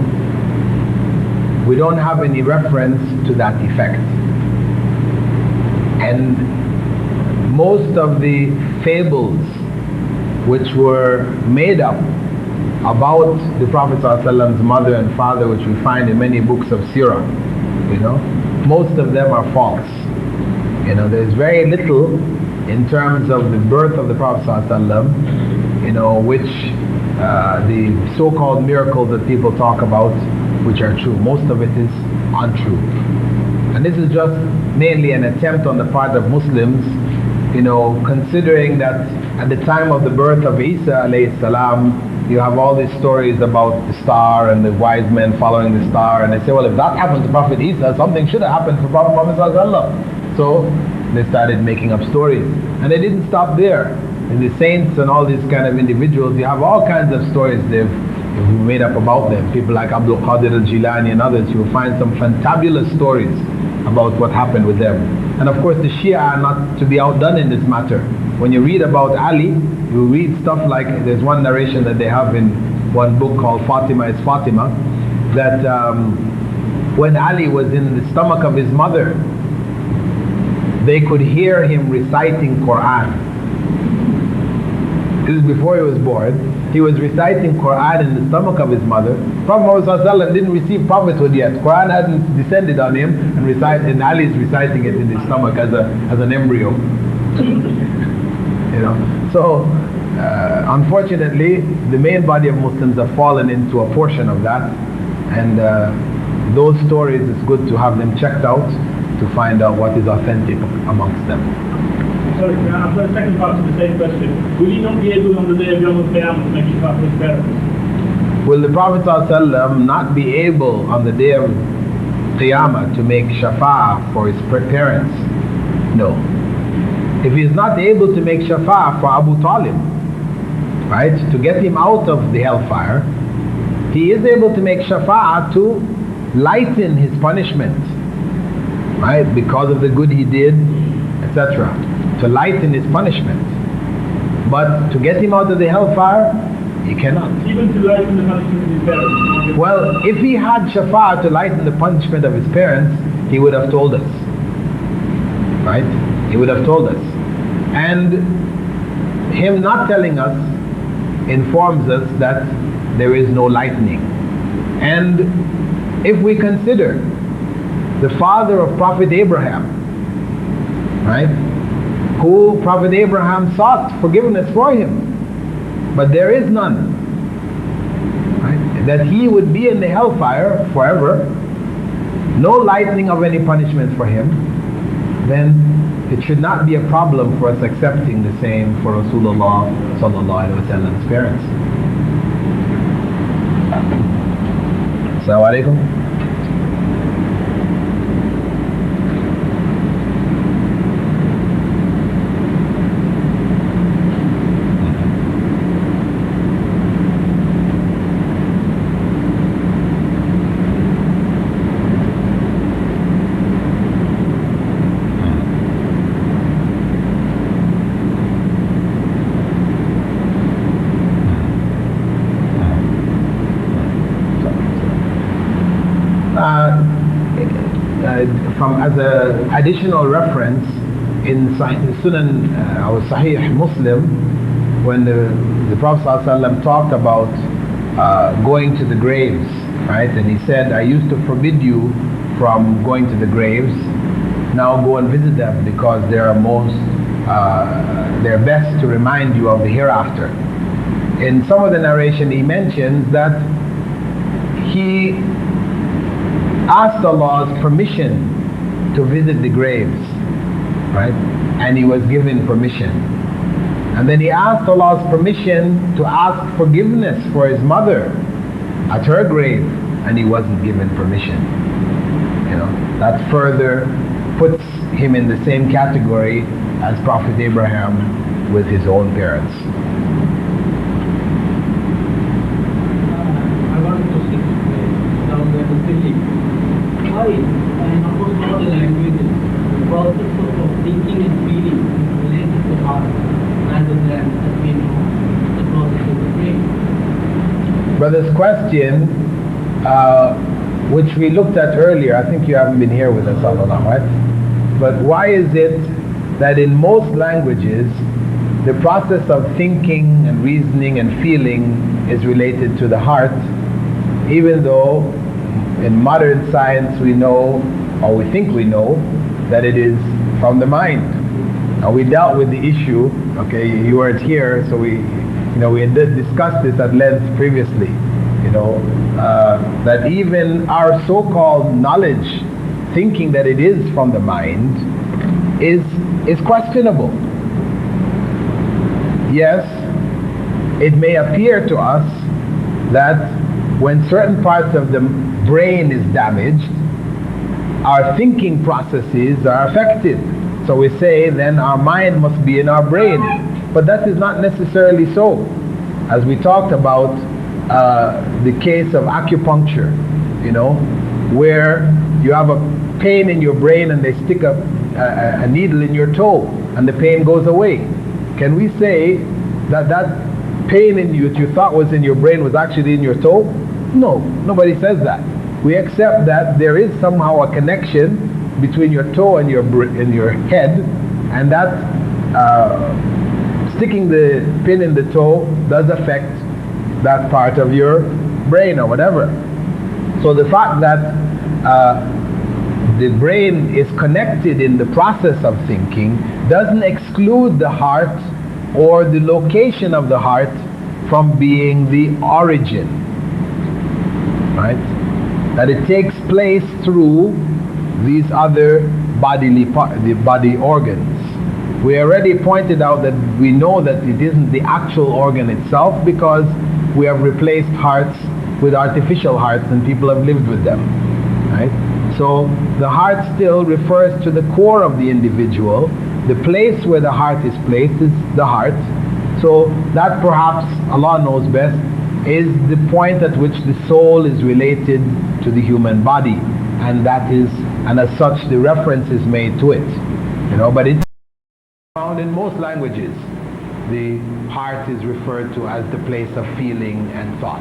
We don't have any reference to that effect. And most of the fables which were made up about the Prophet ﷺ's mother and father, which we find in many books of Sirah, most of them are false. There's very little in terms of the birth of the Prophet ﷺ, which the so-called miracles that people talk about, which are true. Most of it is untrue. And this is just mainly an attempt on the part of Muslims, considering that at the time of the birth of Isa alayhi salam, you have all these stories about the star and the wise men following the star, and they say, well, if that happened to Prophet Isa, something should have happened to Prophet Muhammad. So they started making up stories, and they didn't stop there. In the saints and all these kind of individuals, you have all kinds of stories they've made up about them. People like Abdul Qadir al-Jilani and others, you will find some fantabulous stories about what happened with them. And of course the Shia are not to be outdone in this matter. When you read about Ali, you read stuff like, there's one narration that they have in one book called Fatima is Fatima, that when Ali was in the stomach of his mother, they could hear him reciting Quran. This is before he was born. He was reciting Quran in the stomach of his mother. Prophet Muhammad didn't receive prophethood yet. Quran hadn't descended on him, and Ali is reciting it in his stomach as an embryo. So unfortunately, the main body of Muslims have fallen into a portion of that, and those stories, it's good to have them checked out to find out what is authentic amongst them. Sorry, I've got a second part to the same question. Will he not be able on the day of Yom Al-Qiyamah to make shafa'ah for his parents? Will the Prophet ﷺ not be able on the day of Qiyamah to make shafa'ah for his parents? No. If he is not able to make shafa'ah for Abu Talib, right, to get him out of the hellfire, he is able to make shafa'ah to lighten his punishment, right, because of the good he did, etc., to lighten his punishment. But to get him out of the hellfire, he cannot. Even to lighten the punishment of his parents? Well, if he had shafa'ah to lighten the punishment of his parents, he would have told us, right? He would have told us. And him not telling us informs us that there is no lightning. And if we consider the father of Prophet Abraham, right, who Prophet Abraham sought forgiveness for him, but there is none, right, that he would be in the hellfire forever, no lightening of any punishment for him, then it should not be a problem for us accepting the same for Rasulullah sallallahu alaihi wasallam's parents. Assalamu alaikum. from as a additional reference in Sunan or Sahih Muslim, when the Prophet ﷺ talked about going to the graves, right? And he said, I used to forbid you from going to the graves. Now go and visit them because they're best to remind you of the hereafter. In some of the narration he mentions that he asked Allah's permission to visit the graves, right? And he was given permission. And then he asked Allah's permission to ask forgiveness for his mother at her grave, and he wasn't given permission. You know, that further puts him in the same category as Prophet Abraham with his own parents. I wanted to see down there the thinking. Why, in almost all the languages, the process of thinking and feeling is related to heart rather than, as we know, the process of the brain? Brother's question, which we looked at earlier, I think you haven't been here with us all along, right? But why is it that in most languages the process of thinking and reasoning and feeling is related to the heart, even though in modern science we know, or we think we know, that it is from the mind? Now we dealt with the issue, okay, you weren't here, so we had discussed this at length previously, that even our so-called knowledge, thinking that it is from the mind, is questionable. Yes, it may appear to us that when certain parts of the brain is damaged, our thinking processes are affected. So we say then our mind must be in our brain. But that is not necessarily so. As we talked about the case of acupuncture, where you have a pain in your brain and they stick a needle in your toe and the pain goes away. Can we say that that pain in you that you thought was in your brain was actually in your toe? No, nobody says that. We accept that there is somehow a connection between your toe and your head, and that sticking the pin in the toe does affect that part of your brain or whatever. So the fact that the brain is connected in the process of thinking doesn't exclude the heart or the location of the heart from being the origin, right? That it takes place through these other the body organs. We already pointed out that we know that it isn't the actual organ itself because we have replaced hearts with artificial hearts and people have lived with them, right? So the heart still refers to the core of the individual. The place where the heart is placed is the heart. So that perhaps, Allah knows best, is the point at which the soul is related to the human body, and as such the reference is made to it. But it's found in most languages. The heart is referred to as the place of feeling and thought.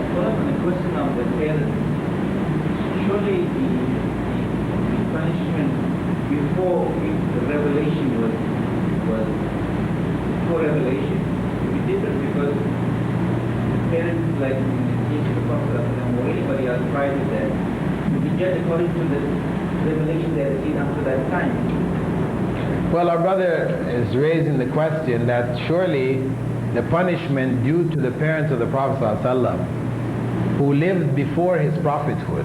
The question of the parents, surely the punishment before the revelation was before revelation would be different, because the parents, like in the case of the Prophet or anybody else prior to that, would be judged according to the revelation they had seen after that time. Well, our brother is raising the question that surely the punishment due to the parents of the Prophet ﷺ who lived before his prophethood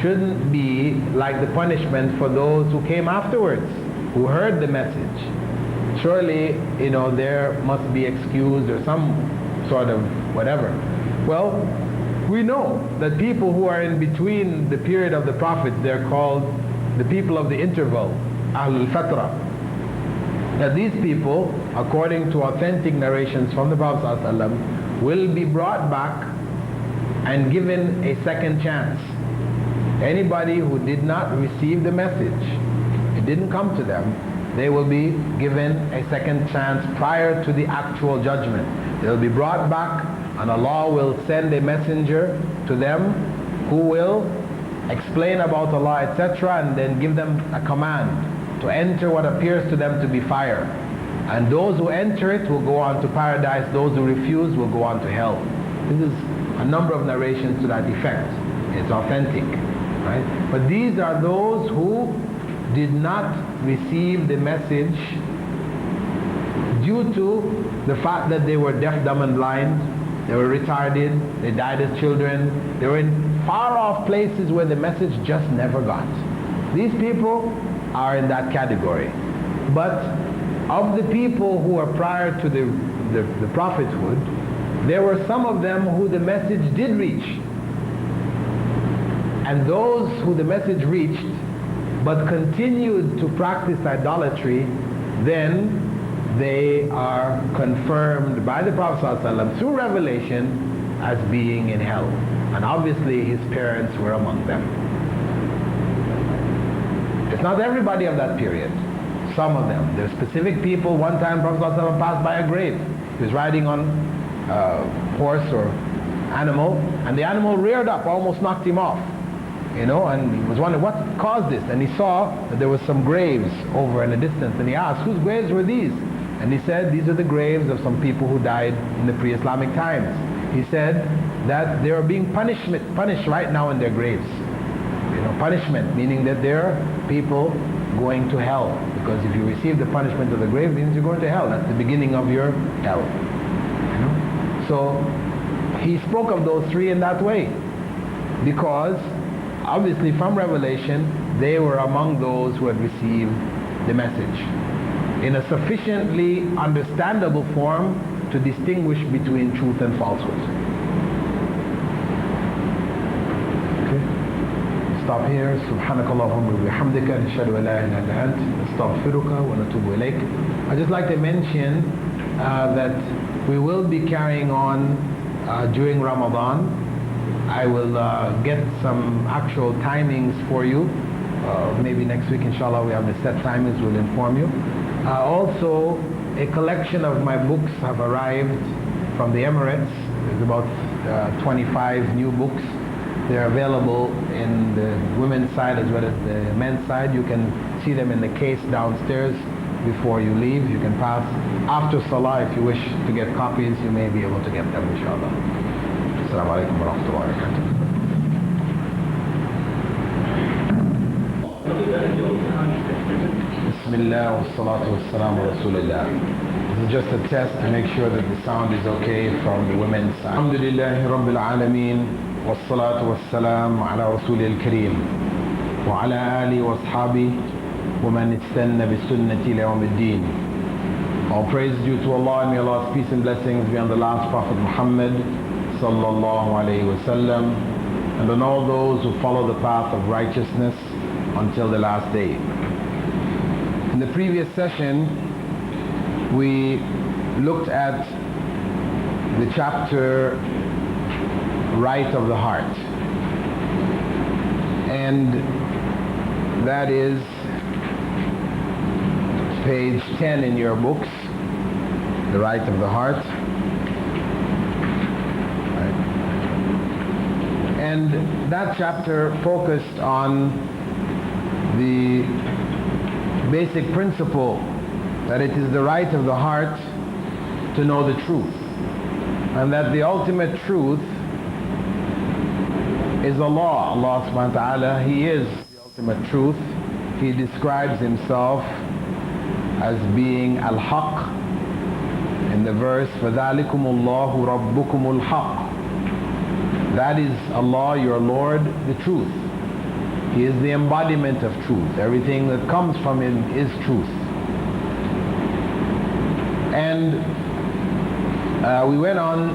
shouldn't be like the punishment for those who came afterwards, who heard the message. Surely, there must be excused or some sort of whatever. Well, we know that people who are in between the period of the Prophet, they're called the people of the interval, Ahlul Fatra. Now these people, according to authentic narrations from the Prophet ﷺ, will be brought back and given a second chance. Anybody who did not receive the message, it didn't come to them, they will be given a second chance prior to the actual judgment. They'll be brought back, and Allah will send a messenger to them who will explain about Allah, etc., and then give them a command to enter what appears to them to be fire. And those who enter it will go on to paradise. Those who refuse will go on to hell. This is a number of narrations to that effect. It's authentic, right? But these are those who did not receive the message due to the fact that they were deaf, dumb, and blind. They were retarded. They died as children. They were in far off places where the message just never got. These people are in that category. But of the people who are prior to the prophethood, there were some of them who the message did reach. And those who the message reached but continued to practice idolatry, then they are confirmed by the Prophet ﷺ through revelation as being in hell. And obviously his parents were among them. It's not everybody of that period. Some of them. There are specific people. One time Prophet ﷺ passed by a grave. He was riding on a horse or animal, and the animal reared up, almost knocked him off. And he was wondering what caused this. And he saw that there was some graves over in the distance, and he asked, whose graves were these? And he said, these are the graves of some people who died in the pre-Islamic times. He said that they are being punished right now in their graves. Punishment, meaning that there are people going to hell. Because if you receive the punishment of the grave, it means you're going to hell. That's the beginning of your hell. So he spoke of those three in that way. Because obviously from Revelation, they were among those who had received the message in a sufficiently understandable form to distinguish between truth and falsehood. Okay. Stop here. Subhanakallahumma wa bihamdika, nashhadu an la ilaha illa anta, nastaghfiruka wa natubu ilayk. I'd just like to mention that we will be carrying on during Ramadan. I will get some actual timings for you. Maybe next week, inshallah, we have the set timings. We'll inform you. Also, a collection of my books have arrived from the Emirates. There's about 25 new books. They're available in the women's side as well as the men's side. You can see them in the case downstairs before you leave. You can pass after Salah if you wish to get copies. You may be able to get them, inshallah. Assalamu alaikum wa rahmatullahi wa barakatuh. Bismillah wa salatu wa salam wa rasulillah. This is just a test to make sure that the sound is okay from the women's side. Alhamdulillahi Rabbil Alameen wa salatu wa salam ala rasulil kareem wa ala ali wa ashabi wa man istanna bi sunnati ila yawm ad-din. All praise due to Allah, and may Allah's peace and blessings be on the last Prophet Muhammad sallallahu alayhi wa sallam, and on all those who follow the path of righteousness until the last day. In the previous session, we looked at the chapter Right of the Heart, and that is page 10 in your books, the Right of the Heart. And that chapter focused on the basic principle that it is the right of the heart to know the truth, and that the ultimate truth is Allah. Allah subhanahu wa ta'ala, He is the ultimate truth. He describes Himself as being Al-Haq in the verse فَذَلِكُمُ اللَّهُ رَبُّكُمُ الْحَقِّ. That is Allah, your Lord, the truth. He is the embodiment of truth. Everything that comes from Him is truth. And we went on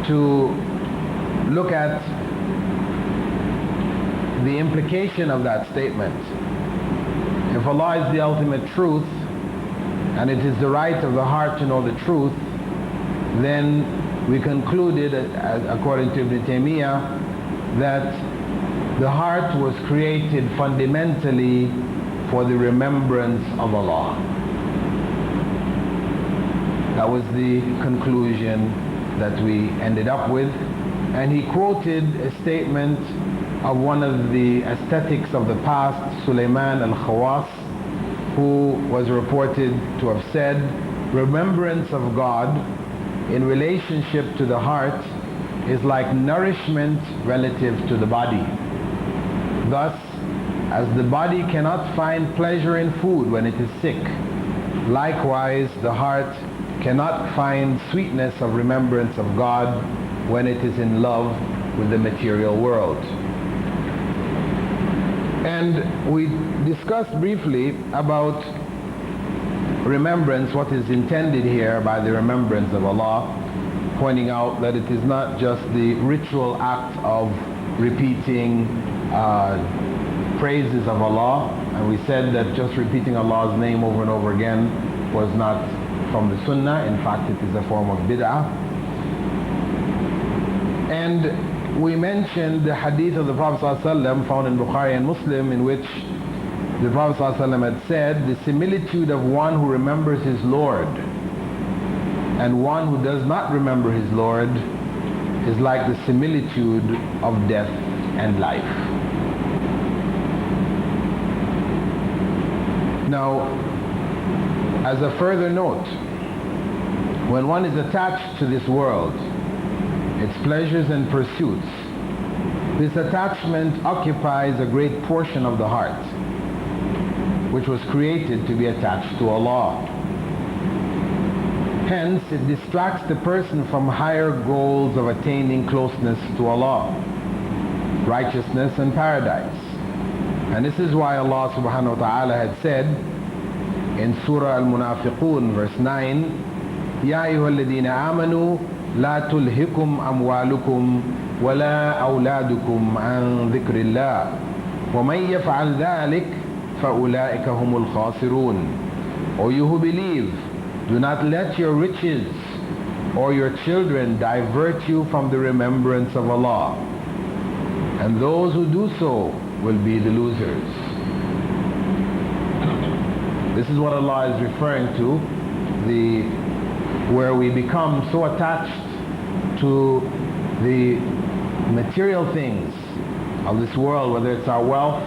to look at the implication of that statement. If Allah is the ultimate truth, and it is the right of the heart to know the truth, then we concluded, according to Ibnu Tayymiyah, that the heart was created fundamentally for the remembrance of Allah. That was the conclusion that we ended up with. And he quoted a statement of one of the ascetics of the past, Sulaiman al-Khawas, who was reported to have said, remembrance of God in relationship to the heart is like nourishment relative to the body. Thus, as the body cannot find pleasure in food when it is sick, likewise the heart cannot find sweetness of remembrance of God when it is in love with the material world. And we discussed briefly about remembrance, what is intended here by the remembrance of Allah, pointing out that it is not just the ritual act of repeating praises of Allah. And we said that just repeating Allah's name over and over again was not from the Sunnah. In fact, it is a form of bid'ah. And we mentioned the hadith of the Prophet ﷺ found in Bukhari and Muslim, in which the Prophet ﷺ had said, the similitude of one who remembers his Lord and one who does not remember his Lord is like the similitude of death and life. Now, as a further note, when one is attached to this world, its pleasures and pursuits, this attachment occupies a great portion of the heart, which was created to be attached to Allah. Hence, it distracts the person from higher goals of attaining closeness to Allah, righteousness and paradise. And this is why Allah subhanahu wa ta'ala had said in Surah Al-Munafiqun verse 9, Ya ayyuhalladhina amanu la tulhikum amwalukum wala awladukum an dhikrillah wa man yaf'al dhalik فَأُولَٰئِكَ هُمُ الْخَاسِرُونَ. O you who believe, do not let your riches or your children divert you from the remembrance of Allah. And those who do so will be the losers. This is what Allah is referring to, where we become so attached to the material things of this world, whether it's our wealth,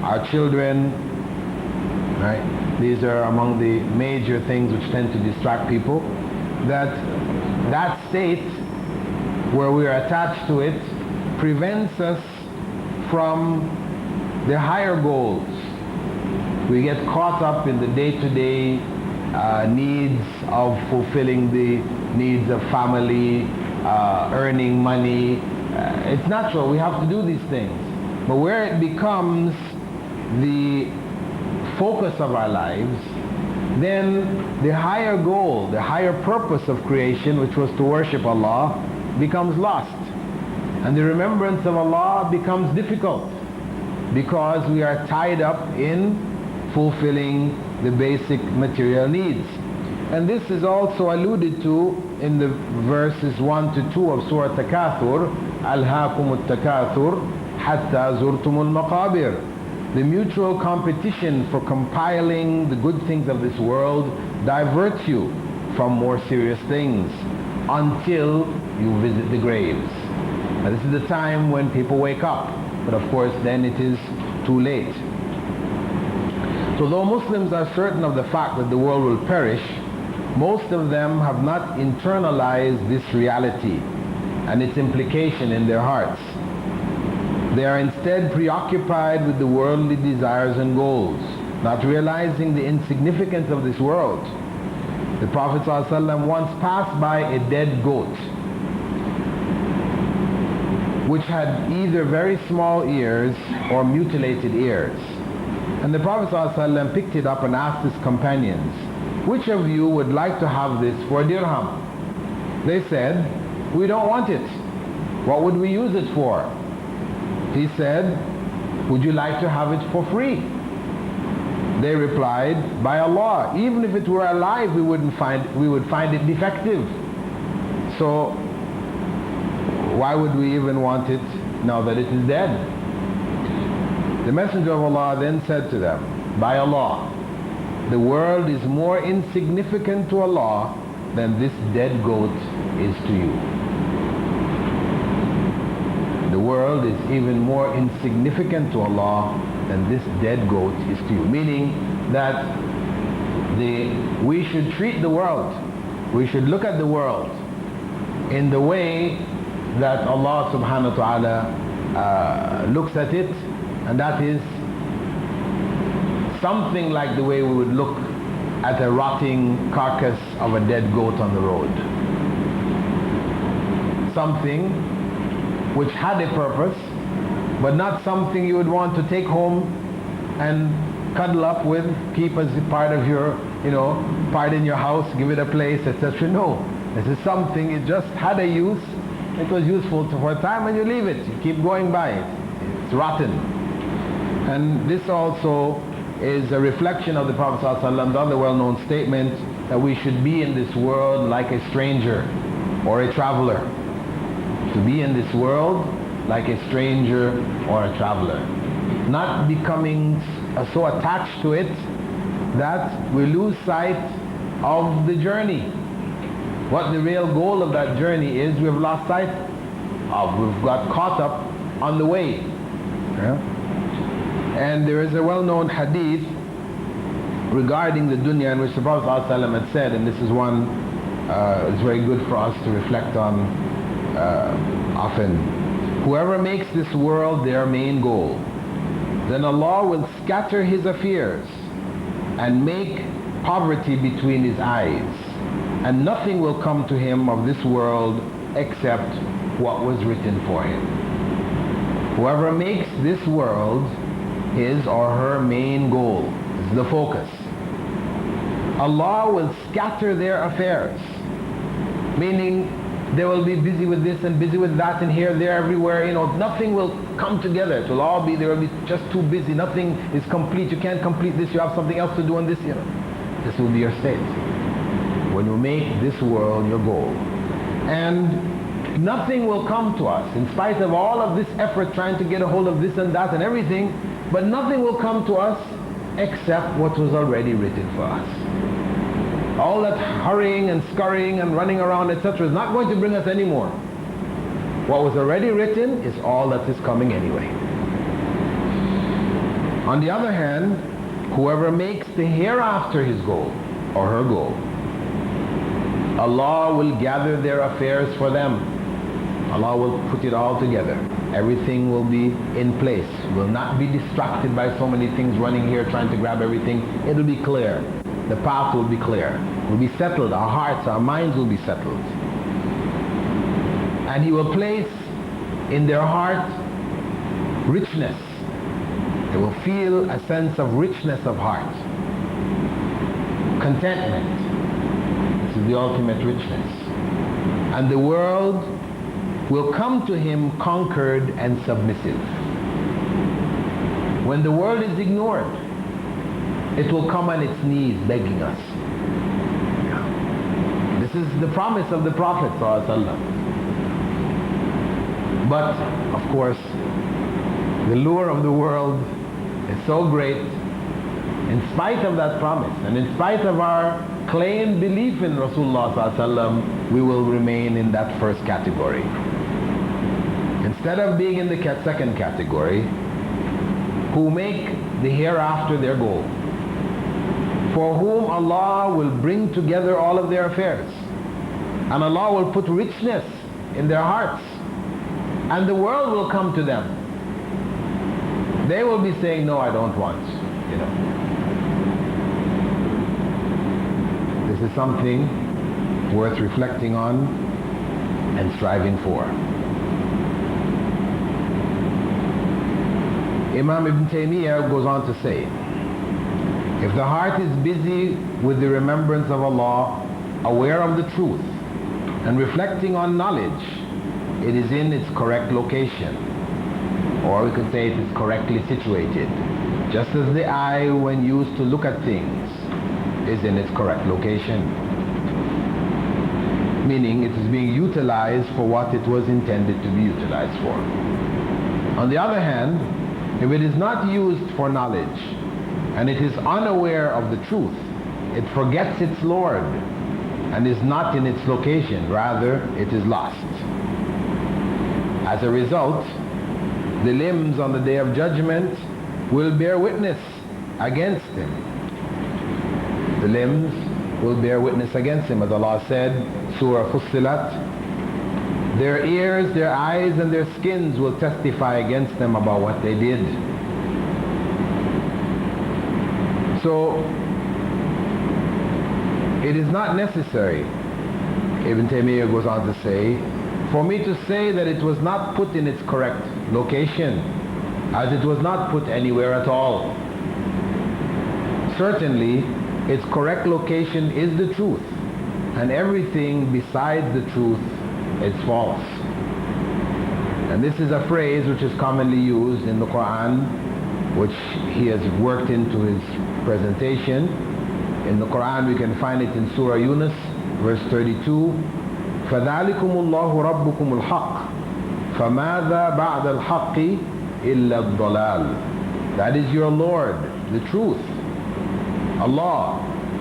our children, right? These are among the major things which tend to distract people. That state where we are attached to it prevents us from the higher goals. We get caught up in the day-to-day needs of fulfilling the needs of family, earning money. It's natural, we have to do these things. But where it becomes the focus of our lives, then the higher goal, the higher purpose of creation, which was to worship Allah, becomes lost. And the remembrance of Allah becomes difficult because we are tied up in fulfilling the basic material needs. And this is also alluded to in the verses 1 to 2 of Surah Takathur, Alhaakum at-takathur hatta zurtumul maqabir. The mutual competition for compiling the good things of this world diverts you from more serious things until you visit the graves. Now, this is the time when people wake up, but of course then it is too late. So though Muslims are certain of the fact that the world will perish, most of them have not internalized this reality and its implication in their hearts. They are instead preoccupied with the worldly desires and goals, not realizing the insignificance of this world. The Prophet ﷺ once passed by a dead goat, which had either very small ears or mutilated ears. And the Prophet ﷺ picked it up and asked his companions, which of you would like to have this for a dirham? They said, we don't want it. What would we use it for? He said, would you like to have it for free? They replied, by Allah, even if it were alive, we would find it defective. So why would we even want it now that it is dead? The Messenger of Allah then said to them, by Allah, the world is more insignificant to Allah then this dead goat is to you. The world is even more insignificant to Allah than this dead goat is to you. Meaning that we should treat the world, we should look at the world in the way that Allah subhanahu wa ta'ala looks at it, and that is something like the way we would look at a rotting carcass of a dead goat on the road. Something which had a purpose, but not something you would want to take home and cuddle up with, keep as part of your, part in your house, give it a place, etc. No, this is something, it just had a use, it was useful for a time, and you leave it, you keep going by it, it's rotten. And this also is a reflection of the Prophet ﷺ, the other well-known statement that we should be in this world like a stranger or a traveler. To be in this world like a stranger or a traveler. Not becoming so attached to it that we lose sight of the journey. What the real goal of that journey is, we've lost sight of. We've got caught up on the way. Yeah? And there is a well-known hadith regarding the dunya in which the Prophet ﷺ had said, and this is one it's very good for us to reflect on often. Whoever makes this world their main goal, then Allah will scatter his affairs and make poverty between his eyes, and nothing will come to him of this world except what was written for him. Whoever makes this world his or her main goal, is the focus, Allah will scatter their affairs, meaning they will be busy with this and busy with that and here, there, everywhere, nothing will come together. It will all be, they will be just too busy, nothing is complete, you can't complete this, you have something else to do on this, This will be your state when you make this world your goal. And nothing will come to us, in spite of all of this effort trying to get a hold of this and that and everything, but nothing will come to us except what was already written for us. All that hurrying and scurrying and running around, etc., is not going to bring us any more. What was already written is all that is coming anyway. On the other hand, whoever makes the hereafter his goal or her goal, Allah will gather their affairs for them. Allah will put it all together. Everything will be in place. Will not be distracted by so many things running here trying to grab everything. It will be clear. The path will be clear. Will be settled. Our hearts, our minds will be settled. And He will place in their heart richness. They will feel a sense of richness of heart. Contentment. This is the ultimate richness. And the world will come to him conquered and submissive. When the world is ignored, it will come on its knees begging us. This is the promise of the Prophet ﷺ. But, of course, the lure of the world is so great. In spite of that promise, and in spite of our claimed belief in Rasulullah ﷺ, we will remain in that first category. Instead of being in the second category, who make the hereafter their goal, for whom Allah will bring together all of their affairs, and Allah will put richness in their hearts, and the world will come to them. They will be saying, no, I don't want, This is something worth reflecting on and striving for. Imam Ibn Tayymiyah goes on to say, if the heart is busy with the remembrance of Allah, aware of the truth, and reflecting on knowledge, it is in its correct location. Or we could say it is correctly situated. Just as the eye, when used to look at things, is in its correct location. Meaning it is being utilized for what it was intended to be utilized for. On the other hand, if it is not used for knowledge, and it is unaware of the truth, it forgets its Lord, and is not in its location, rather it is lost. As a result, the limbs on the Day of Judgment will bear witness against him. The limbs will bear witness against him, as Allah said, Surah Fussilat. Their ears, their eyes, and their skins will testify against them about what they did. So, it is not necessary, Ibn Tayymiyah goes on to say, for me to say that it was not put in its correct location, as it was not put anywhere at all. Certainly, its correct location is the truth, and everything besides the truth is false. And this is a phrase which is commonly used in the Quran, which he has worked into his presentation. In the Quran we can find it in Surah Yunus, verse 32. فَذَلِكُمُ اللَّهُ رَبُّكُمُ الْحَقِّ فَمَاذَا بَعْدَ الْحَقِّ إِلَّا الضَّلَالِ. That is your Lord, the truth, Allah.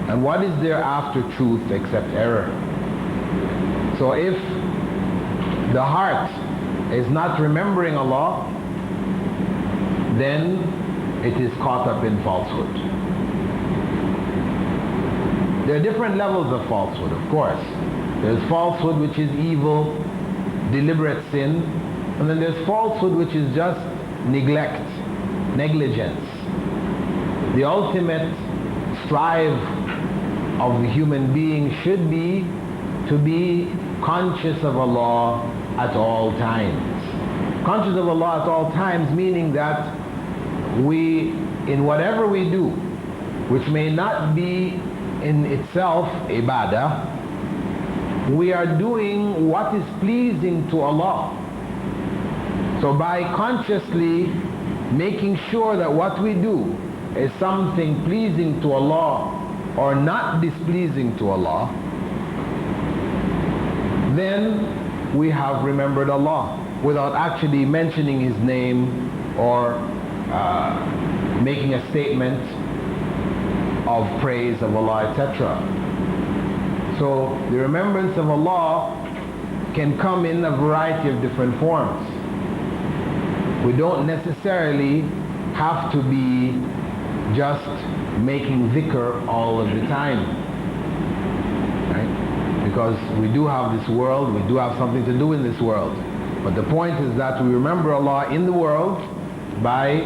And what is there after truth except error? So if the heart is not remembering Allah, then it is caught up in falsehood. There are different levels of falsehood, of course. There's falsehood which is evil, deliberate sin, and then there's falsehood which is just neglect, negligence. The ultimate strive of the human being should be to be conscious of Allah at all times. Conscious of Allah at all times, meaning that we, in whatever we do, which may not be in itself ibadah, we are doing what is pleasing to Allah. So by consciously making sure that what we do is something pleasing to Allah or not displeasing to Allah, then we have remembered Allah without actually mentioning His name or making a statement of praise of Allah, etc. So the remembrance of Allah can come in a variety of different forms. We don't necessarily have to be just making dhikr all of the time, right? Because we do have this world, we do have something to do in this world. But the point is that we remember Allah in the world by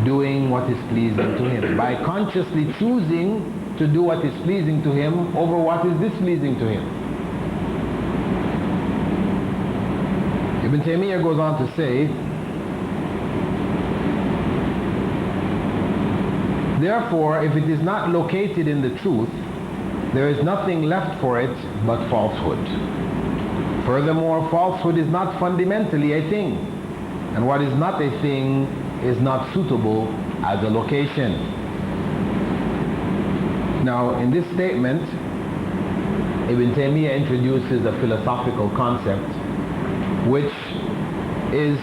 doing what is pleasing to Him, by consciously choosing to do what is pleasing to Him over what is displeasing to Him. Ibn Tayymiyah goes on to say, therefore, if it is not located in the truth, there is nothing left for it but falsehood. Furthermore, falsehood is not fundamentally a thing, and what is not a thing is not suitable as a location. Now, in this statement, Ibn Taymiyyah introduces a philosophical concept which is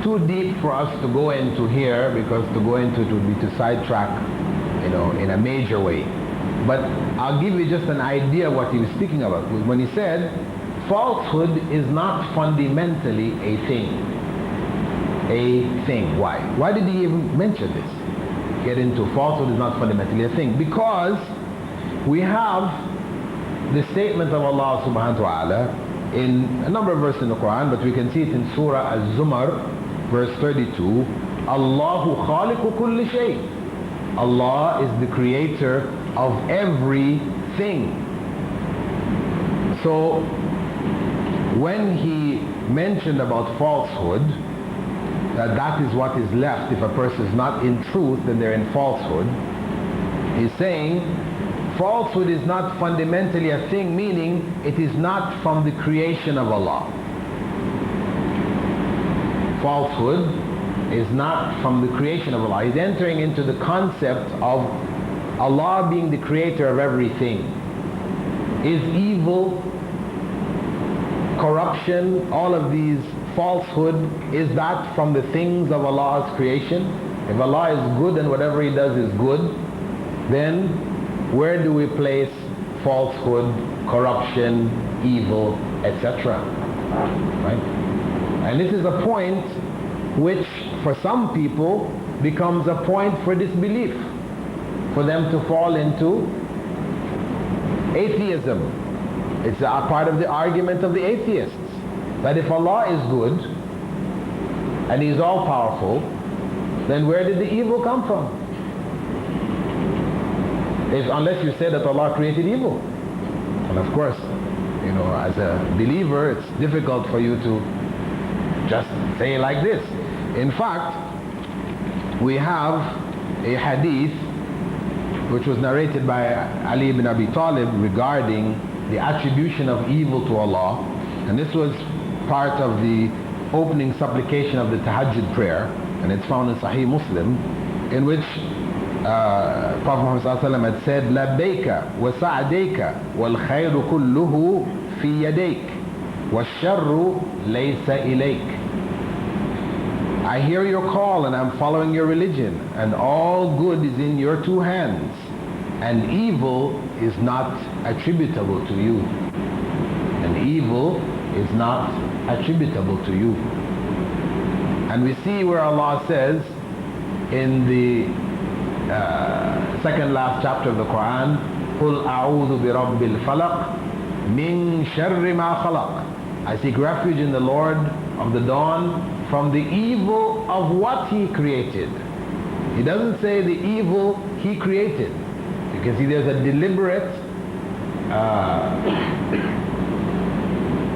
too deep for us to go into here, because to go into it would be to sidetrack, in a major way. But I'll give you just an idea what he was speaking about when he said falsehood is not fundamentally a thing. A thing. Why? Why did he even mention this? Get into falsehood is not fundamentally a thing. Because we have the statement of Allah subhanahu wa ta'ala in a number of verses in the Quran, but we can see it in Surah Az-Zumar, verse 32. Allahu khaliqu kulli shay. Allah is the creator of everything. So when he mentioned about falsehood, that is what is left if a person is not in truth, then they're in falsehood. He's saying falsehood is not fundamentally a thing, meaning it is not from the creation of Allah. Falsehood is not from the creation of Allah. He's entering into the concept of Allah being the creator of everything. Is evil, corruption, all of these falsehood, is that from the things of Allah's creation? If Allah is good and whatever He does is good, then where do we place falsehood, corruption, evil, etc. Right? And this is a point which for some people becomes a point for disbelief, for them to fall into atheism. It's a part of the argument of the atheists, that if Allah is good and He's all powerful, then where did the evil come from? Unless you say that Allah created evil. And of course, as a believer, it's difficult for you to just say like this. In fact, we have a hadith which was narrated by Ali ibn Abi Talib regarding the attribution of evil to Allah, and this was part of the opening supplication of the Tahajjud prayer, and it's found in Sahih Muslim, in which Prophet Muhammad ﷺ had said, "Labbayka wa sa'adayka wal khayru kulluhu fi yadayk wa sharru laysa ilayk." I hear your call and I'm following your religion, and all good is in your two hands, and evil is not attributable to you. And evil is not attributable to you. And we see where Allah says in the second last chapter of the Quran, قُلْ أَعُوذُ بِرَبِّ الْفَلَقِ مِنْ شَرِّ مَا خَلَقَ. I seek refuge in the Lord of the dawn from the evil of what He created. He doesn't say the evil He created. You can see there's a deliberate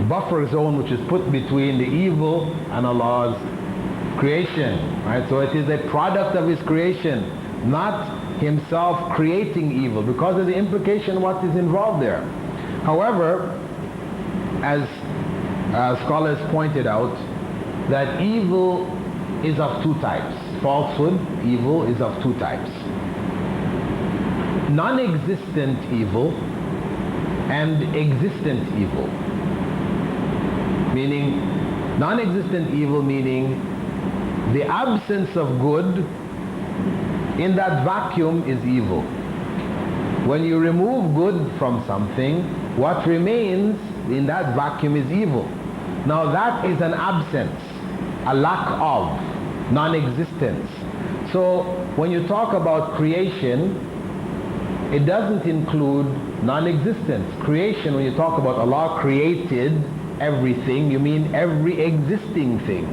buffer zone which is put between the evil and Allah's creation. Right? So it is a product of His creation, not Himself creating evil, because of the implication what is involved there. However, as scholars pointed out, that evil is of two types. Falsehood, evil, is of two types. Non-existent evil and existent evil. Meaning, non-existent evil meaning the absence of good in that vacuum is evil. When you remove good from something, what remains in that vacuum is evil. Now that is an absence, a lack of, non-existence. So when you talk about creation, it doesn't include non-existence. Creation, when you talk about Allah created everything, you mean every existing thing.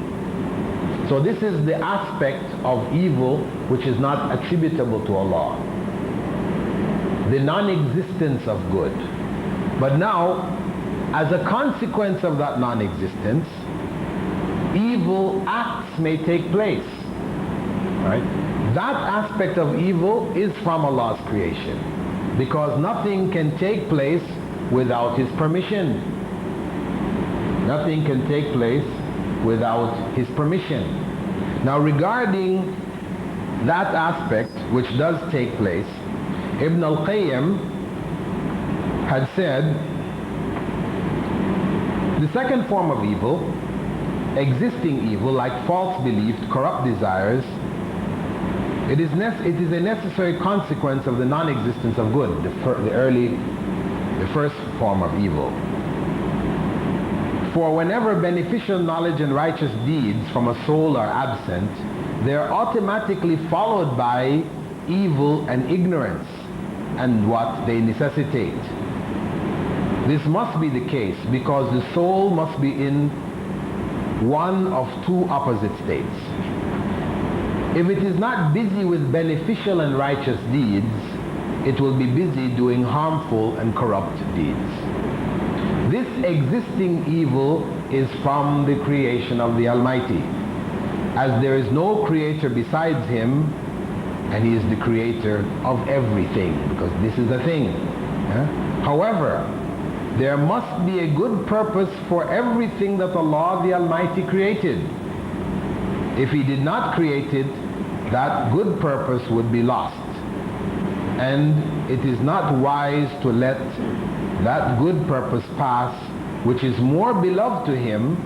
So this is the aspect of evil which is not attributable to Allah. The non-existence of good. But now, as a consequence of that non-existence, evil acts may take place. Right? That aspect of evil is from Allah's creation, because nothing can take place without His permission. Nothing can take place without His permission. Now regarding that aspect which does take place, Ibn al-Qayyim had said, the second form of evil, existing evil like false belief, corrupt desires, it is a necessary consequence of the non-existence of good, the first form of evil. For whenever beneficial knowledge and righteous deeds from a soul are absent, they are automatically followed by evil and ignorance and what they necessitate. This must be the case because the soul must be in one of two opposite states. If it is not busy with beneficial and righteous deeds, it will be busy doing harmful and corrupt deeds. This existing evil is from the creation of the Almighty, as there is no creator besides Him, and He is the creator of everything, because this is the thing. However, there must be a good purpose for everything that Allah the Almighty created. If He did not create it, that good purpose would be lost. And it is not wise to let that good purpose pass, which is more beloved to Him,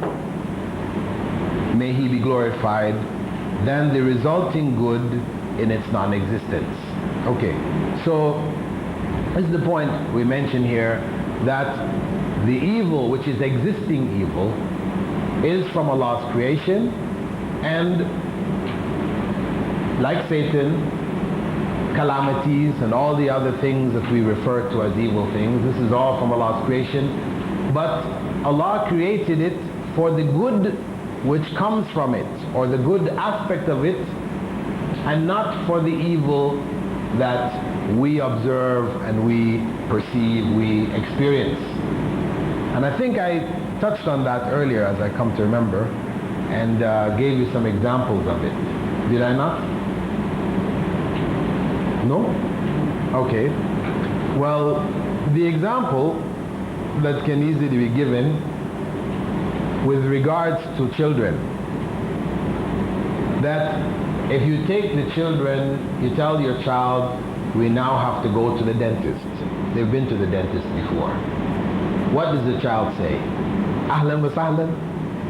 may He be glorified, than the resulting good in its non-existence. Okay, so This is the point we mention here, that the evil, which is existing evil, is from Allah's creation, and like Satan, calamities and all the other things that we refer to as evil things, this is all from Allah's creation, but Allah created it for the good which comes from it, or the good aspect of it, and not for the evil that we observe and we perceive, we experience. And I think I touched on that earlier, as I come to remember, and gave you some examples of it. Did I not? No? Okay. Well, the example that can easily be given with regards to children, that if you take the children, you tell your child, we now have to go to the dentist. They've been to the dentist before. What does the child say? Ahlan wa sahlan,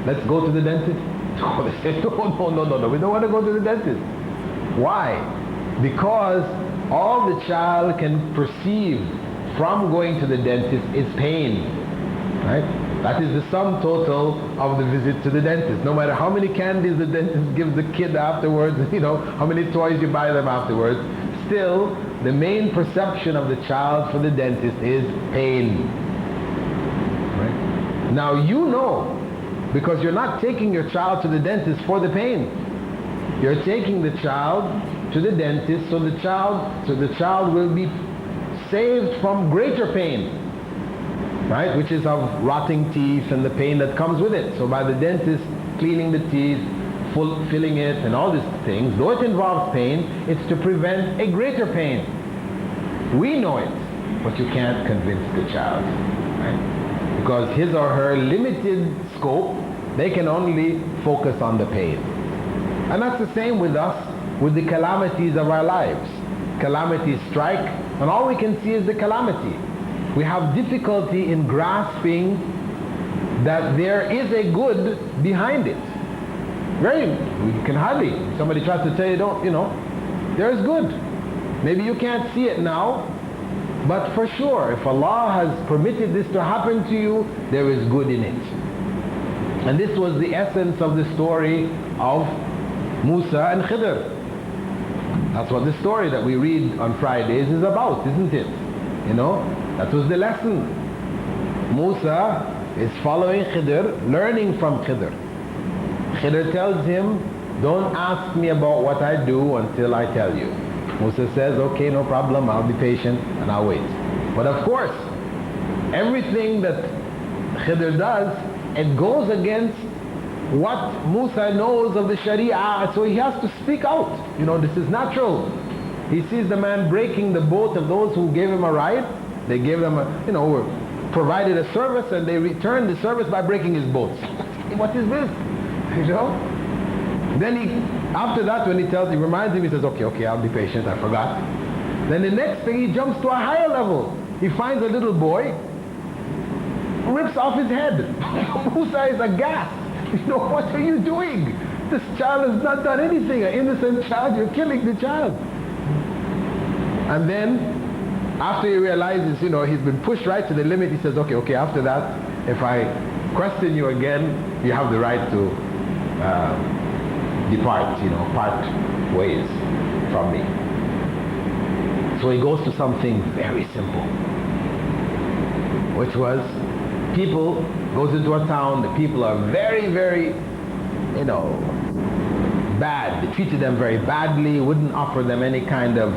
let's go to the dentist? No, they say, no, we don't want to go to the dentist. Why? Because all the child can perceive from going to the dentist is pain, right? That is the sum total of the visit to the dentist. No matter how many candies the dentist gives the kid afterwards, how many toys you buy them afterwards, still the main perception of the child for the dentist is pain. Right? Now you know, because you're not taking your child to the dentist for the pain. You're taking the child to the dentist so the child will be saved from greater pain, right? Which is of rotting teeth and the pain that comes with it. So by the dentist cleaning the teeth, filling it and all these things, though it involves pain, it's to prevent a greater pain. We know it, but you can't convince the child, right? Because his or her limited scope, they can only focus on the pain. And that's the same with us, with the calamities of our lives. Calamities strike, and all we can see is the calamity. We have difficulty in grasping that there is a good behind it. We can hardly. Somebody tries to tell you, there is good. Maybe you can't see it now, but for sure, if Allah has permitted this to happen to you, there is good in it. And this was the essence of the story of Musa and Khidr. That's what the story that we read on Fridays is about, isn't it? That was the lesson. Musa is following Khidr, learning from Khidr. Khidr tells him, don't ask me about what I do until I tell you. Musa says, okay, no problem, I'll be patient and I'll wait. But of course, everything that Khidr does, it goes against what Musa knows of the Sharia, so he has to speak out. This is natural. He sees the man breaking the boat of those who gave him a ride. They gave them provided a service, and they returned the service by breaking his boat. What is this? Then after that, when he reminds him, he says, okay, I'll be patient, I forgot. Then the next thing, he jumps to a higher level. He finds a little boy, rips off his head. Musa is aghast. What are you doing? This child has not done anything. An innocent child, you're killing the child. And then, after he realizes, he's been pushed right to the limit, he says, okay, after that, if I question you again, you have the right to depart, part ways from me. So he goes to something very simple, which was, goes into a town, the people are very, very, bad. They treated them very badly, wouldn't offer them any kind of,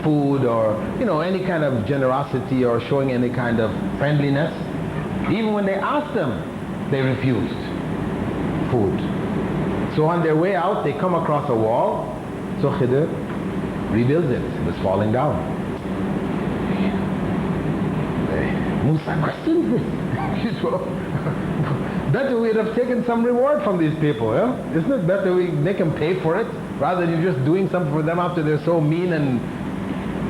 food or, any kind of generosity or showing any kind of friendliness. Even when they asked them, they refused food. So on their way out, they come across a wall. So Khidr rebuilds it. It was falling down. Musa questions this. Better we'd have taken some reward from these people, yeah? Isn't it better we make them pay for it rather than you just doing something for them after they're so mean? And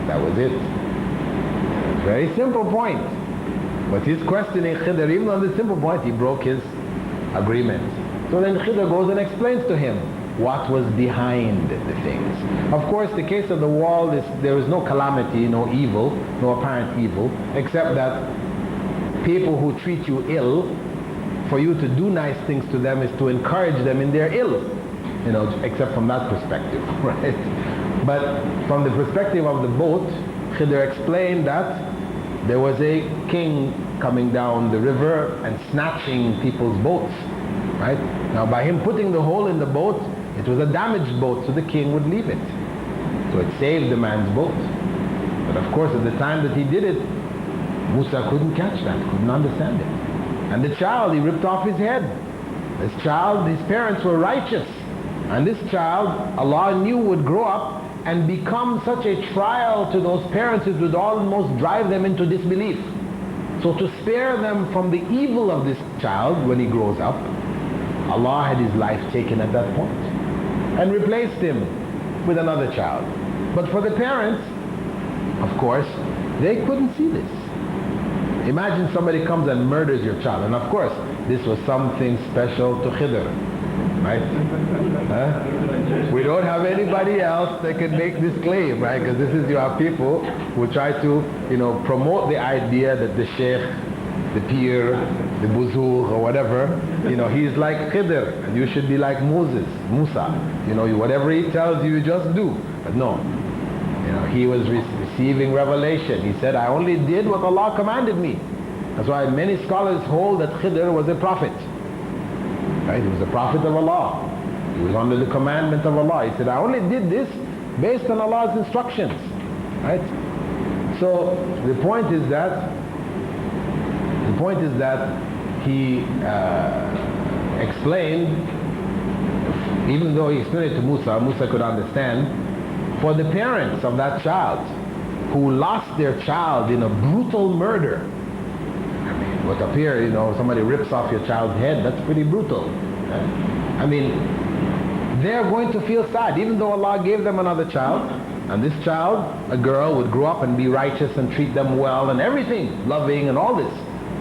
that was it. Very simple point. But he's questioning Khidr. Even on the simple point, he broke his agreement. So then Khidr goes and explains to him. what was behind the things. Of course, the case of the wall is there is no calamity, no evil, no apparent evil, except that people who treat you ill, for you to do nice things to them is to encourage them in their ill, except from that perspective, right? But from the perspective of the boat, Khidr explained that there was a king coming down the river and snatching people's boats, right? Now by him putting the hole in the boat, it was a damaged boat, so the king would leave it. So it saved the man's boat. But of course at the time that he did it, Musa couldn't catch that, couldn't understand it. And the child, he ripped off his head. This child, his parents were righteous. And this child, Allah knew would grow up and become such a trial to those parents, it would almost drive them into disbelief. So to spare them from the evil of this child when he grows up, Allah had his life taken at that point and replaced him with another child. But for the parents, of course, they couldn't see this. Imagine somebody comes and murders your child, and of course this was something special to Khidr, right? We don't have anybody else that can make this claim, right? Because you have people who try to promote the idea that the sheikh, the pir, the buzur or whatever, he's like Khidr and you should be like Musa. Whatever he tells you, you just do. But no, he was receiving revelation. He said, I only did what Allah commanded me. That's why many scholars hold that Khidr was a prophet. Right? He was a prophet of Allah. He was under the commandment of Allah. He said, I only did this based on Allah's instructions. Right? So the point is that he explained, even though he explained it to Musa, Musa could understand, for the parents of that child who lost their child in a brutal murder. I mean, what up here, somebody rips off your child's head, that's pretty brutal. I mean, they're going to feel sad, even though Allah gave them another child, and this child, a girl, would grow up and be righteous and treat them well and everything, loving and all this.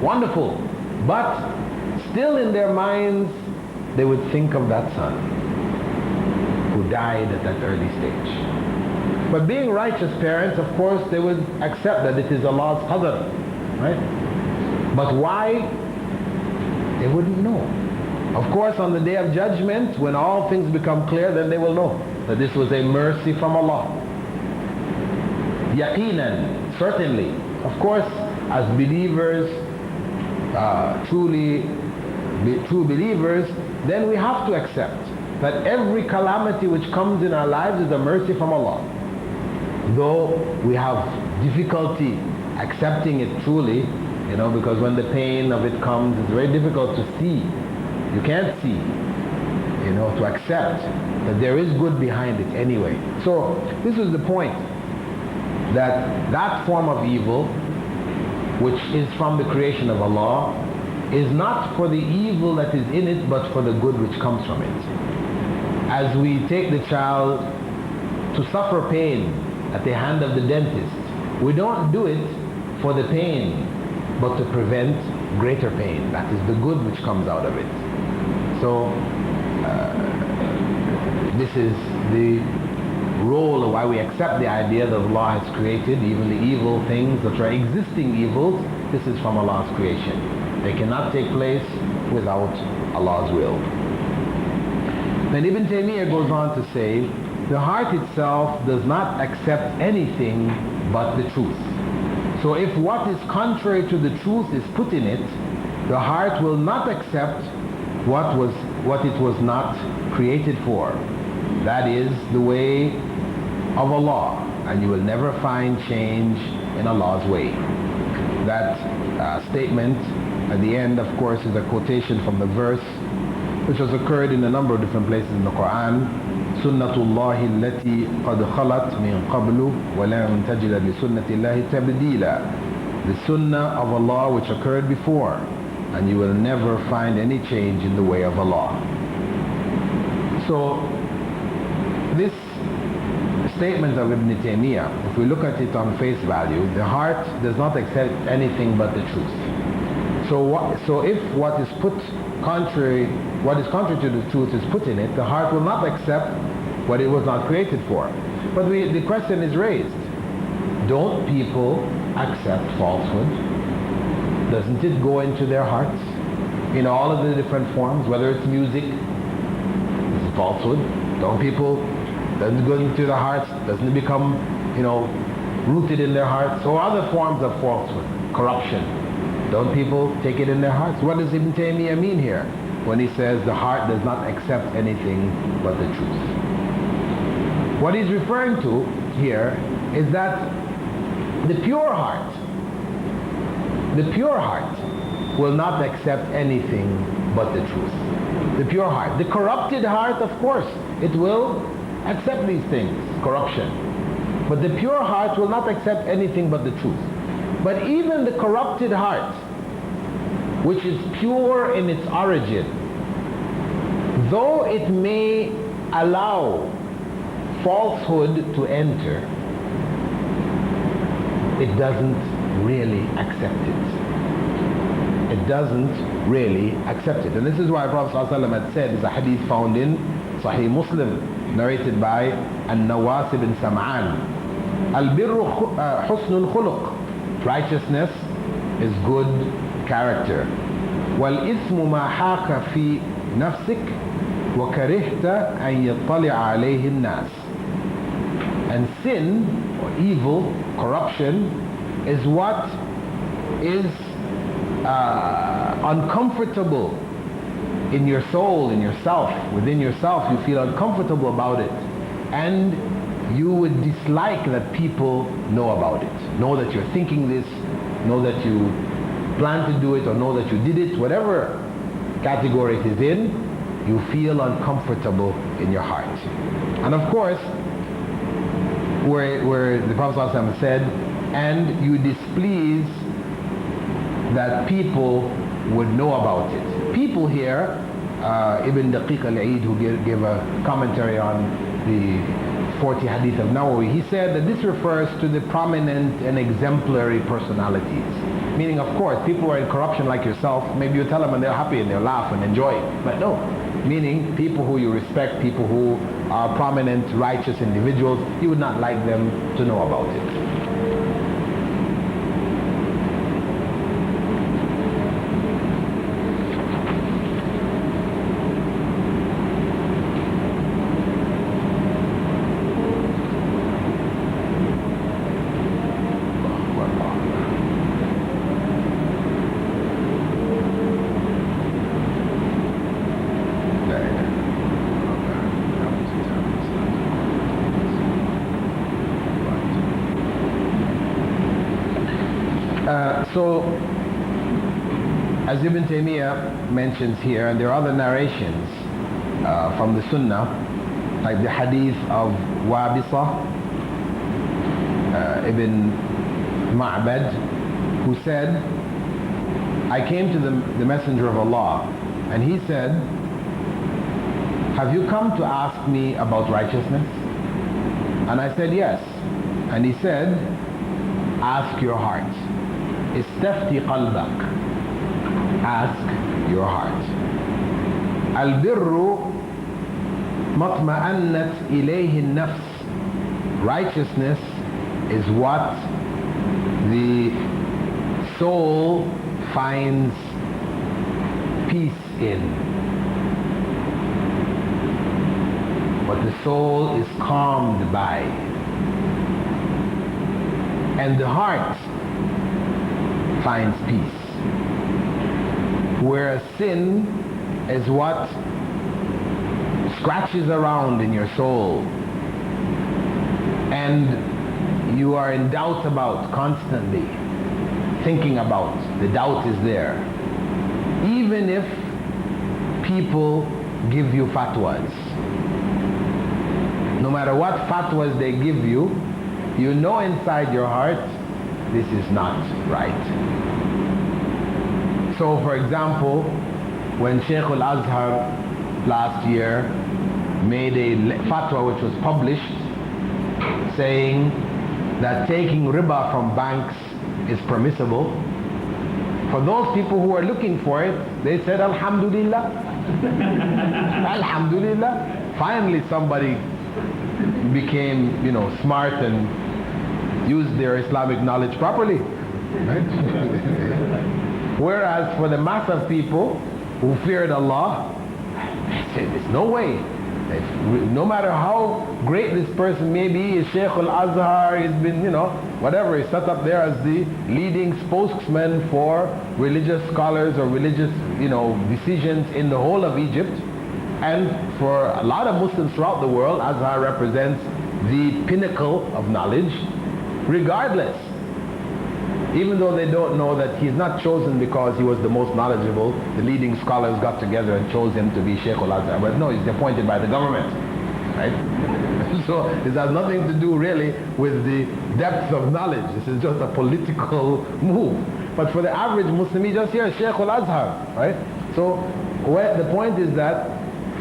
Wonderful. But still in their minds, they would think of that son who died at that early stage. But being righteous parents, of course, they would accept that it is Allah's qadr, right? But why? They wouldn't know. Of course, on the day of judgment, when all things become clear, then they will know that this was a mercy from Allah. Yaqinan, certainly. Of course, as believers, true believers, then we have to accept that every calamity which comes in our lives is a mercy from Allah. Though we have difficulty accepting it truly, because when the pain of it comes, it's very difficult to see. You can't see, to accept that there is good behind it anyway. So this is the point, that form of evil, which is from the creation of Allah, is not for the evil that is in it, but for the good which comes from it. As we take the child to suffer pain at the hand of the dentist, we don't do it for the pain, but to prevent greater pain. That is the good which comes out of it. So this is the role of why we accept the idea that Allah has created even the evil things that are existing evils. This is from Allah's creation. They cannot take place without Allah's will. Then Ibn Tayymiyah goes on to say, the heart itself does not accept anything but the truth. So if what is contrary to the truth is put in it, the heart will not accept what it was not created for. That is the way of Allah, and you will never find change in Allah's way. That statement at the end, of course, is a quotation from the verse which has occurred in a number of different places in the Quran. سُنَّةُ اللَّهِ الَّتِي قَدْ خَلَتْ مِنْ قَبْلُ وَلَمْ تَجِدَ لِسُنَّةِ اللَّهِ تَبْدِيلًا. The sunnah of Allah which occurred before, and you will never find any change in the way of Allah. So this statement of Ibn Taymiyyah, if we look at it on face value, the heart does not accept anything but the truth. So if what is contrary to the truth is put in it, the heart will not accept what it was not created for. But the question is raised: don't people accept falsehood? Doesn't it go into their hearts in all of the different forms? Whether it's music, this is falsehood. Don't people? Doesn't it go into their hearts? Doesn't it become, rooted in their hearts? Or other forms of falsehood, corruption. Don't people take it in their hearts? What does Ibn Tayymiyah mean here when he says the heart does not accept anything but the truth? What he's referring to here is that the pure heart will not accept anything but the truth. The pure heart. The corrupted heart, of course, it will accept these things, corruption. But the pure heart will not accept anything but the truth. But even the corrupted heart, which is pure in its origin, though it may allow falsehood to enter, it doesn't really accept it. It doesn't really accept it. And this is why Prophet ﷺ had said, there's a hadith found in Sahih Muslim, narrated by An-Nawas ibn Sam'an, Al-birru husnul khuluq. Righteousness is good character. وَالْإِثْمُ مَا حَاكَ فِي نَفْسِكَ وَكَرِهْتَ أَنْ يَطَّلِعَ عَلَيْهِ النَّاسِ. And sin, or evil, corruption, is what is uncomfortable in your soul, in yourself, within yourself. You feel uncomfortable about it, and you would dislike that people know about it, know that you're thinking this, know that you plan to do it, or know that you did it. Whatever category it is in, you feel uncomfortable in your heart. And of course, where the Prophet ﷺ said, and you displease that people would know about it. People here, Ibn Daqiq al-Eid, who gave a commentary on the 40 hadith of Nawawi, he said that this refers to the prominent and exemplary personalities. Meaning, of course, people who are in corruption like yourself, maybe you tell them and they're happy and they'll laugh and enjoy it. But no, meaning people who you respect, people who are prominent, righteous individuals, you would not like them to know about it. So, as Ibn Tayymiyah mentions here, and there are other narrations from the Sunnah, like the hadith of Wabisa ibn Ma'bad, who said, I came to the Messenger of Allah, and he said, have you come to ask me about righteousness? And I said, yes. And he said, ask your heart. Istafti qalbak. Ask your heart. Al-birru matma'annat ilayhi an-nafs. Righteousness is what the soul finds peace in. What the soul is calmed by. And the heart finds peace. Whereas sin is what scratches around in your soul and you are in doubt about constantly, thinking about. The doubt is there. Even if people give you fatwas, no matter what fatwas they give you, you know inside your heart this is not right. So for example, when Sheikul-Islam last year made a fatwa which was published saying that taking riba from banks is permissible, For those people who are looking for it, they said, Alhamdulillah. Alhamdulillah. Finally somebody became, smart and used their Islamic knowledge properly. Right? Whereas for the mass of people who feared Allah, they said, there's no way. No matter how great this person may be, Sheikul-Azhar, he's been, whatever, he's set up there as the leading spokesman for religious scholars or religious, decisions in the whole of Egypt. And for a lot of Muslims throughout the world, Azhar represents the pinnacle of knowledge, regardless. Even though they don't know that he's not chosen because he was the most knowledgeable, the leading scholars got together and chose him to be Sheikul-Azhar. But no, he's appointed by the government, right? So this has nothing to do really with the depth of knowledge. This is just a political move. But for the average Muslim, he just hears Sheikul-Azhar, right? So the point is that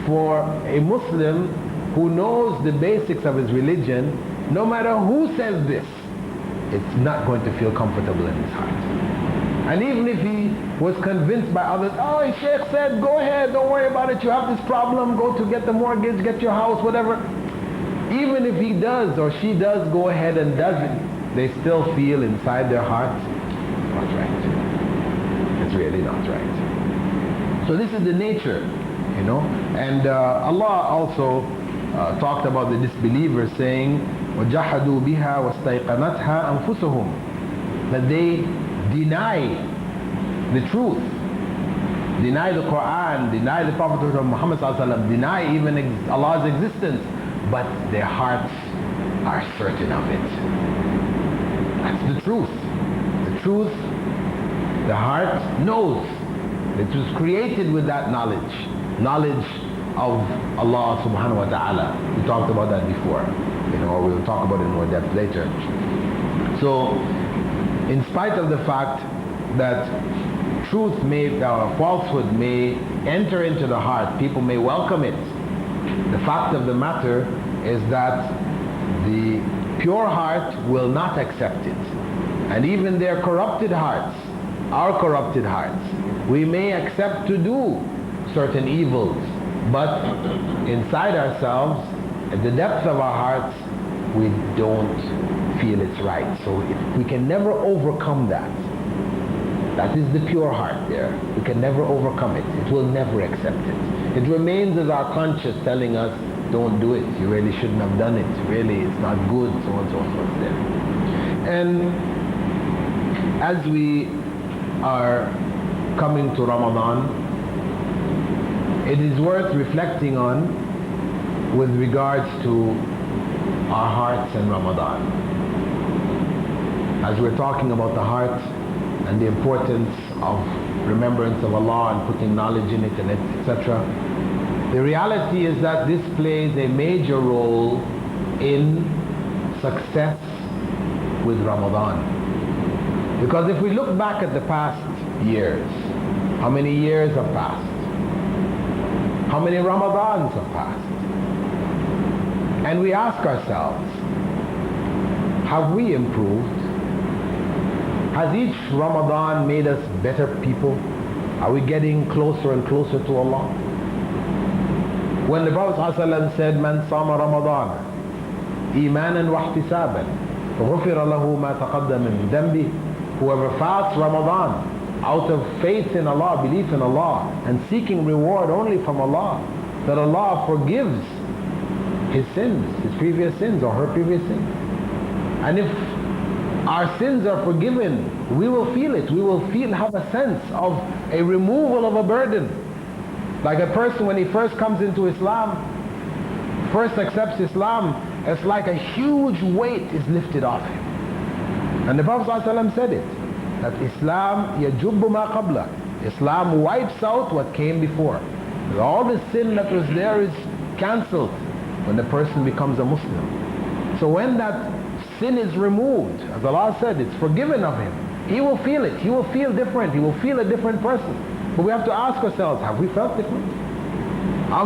for a Muslim who knows the basics of his religion, no matter who says this, it's not going to feel comfortable in his heart. And even if he was convinced by others, oh, Sheikh said, go ahead, don't worry about it, you have this problem, go to get the mortgage, get your house, whatever. Even if he does or she does go ahead and does it, they still feel inside their hearts, not right. It's really not right. So this is the nature, And Allah also talked about the disbelievers saying, وَجَحَدُوا بِهَا وَاسْتَيْقَنَتْهَا أَنفُسُهُم, that they deny the truth, deny the Quran, deny the Prophet Muhammad ﷺ, deny even Allah's existence, but their hearts are certain of it. That's the truth. The truth, the heart knows. It was created with that knowledge of Allah subhanahu wa ta'ala. We talked about that before, or we'll talk about it in more depth later. So, in spite of the fact that falsehood may enter into the heart, people may welcome it, the fact of the matter is that the pure heart will not accept it. And even their corrupted hearts, our corrupted hearts, we may accept to do certain evils, but inside ourselves, at the depth of our hearts, we don't feel it's right. So we can never overcome that. That is the pure heart there. We can never overcome it. It will never accept it. It remains as our conscience telling us, don't do it. You really shouldn't have done it. Really, it's not good, so on and so forth there. And as we are coming to Ramadan, it is worth reflecting on with regards to our hearts in Ramadan. As we're talking about the heart and the importance of remembrance of Allah and putting knowledge in it and etc., the reality is that this plays a major role in success with Ramadan. Because if we look back at the past years, how many years have passed? How many Ramadans have passed? And we ask ourselves, have we improved? Has each Ramadan made us better people? Are we getting closer and closer to Allah? When the Prophet ﷺ said, Man sama Ramadan, imanan wa ihtisaban, ghufira lahu ma taqaddama min dhanbi, whoever fasts Ramadan out of faith in Allah, belief in Allah, and seeking reward only from Allah, that Allah forgives his sins, his previous sins or her previous sins. And if our sins are forgiven, we will feel it. We will have a sense of a removal of a burden. Like a person when he first comes into Islam, first accepts Islam, it's like a huge weight is lifted off him. And the Prophet ﷺ said it, that Islam yajubbu ma qabla. Islam wipes out what came before. All the sin that was there is cancelled when the person becomes a Muslim. So when that sin is removed, as Allah said, it's forgiven of him. He will feel it. He will feel different. He will feel a different person. But we have to ask ourselves, have we felt different?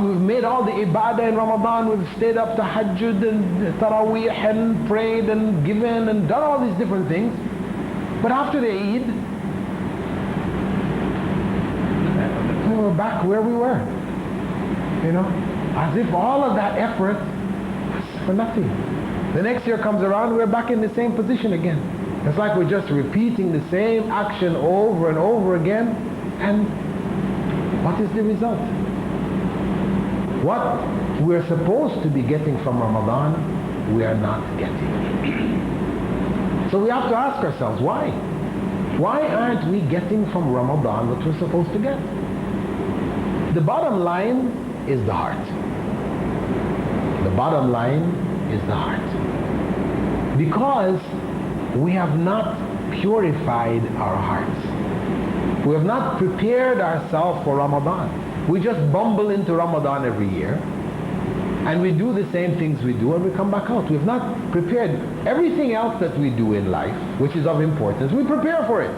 We've made all the ibadah in Ramadan. We've stayed up to Hajjud and Taraweeh and prayed and given and done all these different things. But after the Eid, And we're back where we were. You know, as if all of that effort was for nothing. The next year comes around, we're back in the same position again. It's like we're just repeating the same action over and over again. And what is the result? What we're supposed to be getting from Ramadan, we are not getting. So we have to ask ourselves, why? Why aren't we getting from Ramadan what we're supposed to get? The bottom line is the heart. The bottom line is the heart. Because we have not purified our hearts. We have not prepared ourselves for Ramadan. We just bumble into Ramadan every year and we do the same things we do and we come back out. We have not prepared everything else that we do in life, which is of importance. We prepare for it.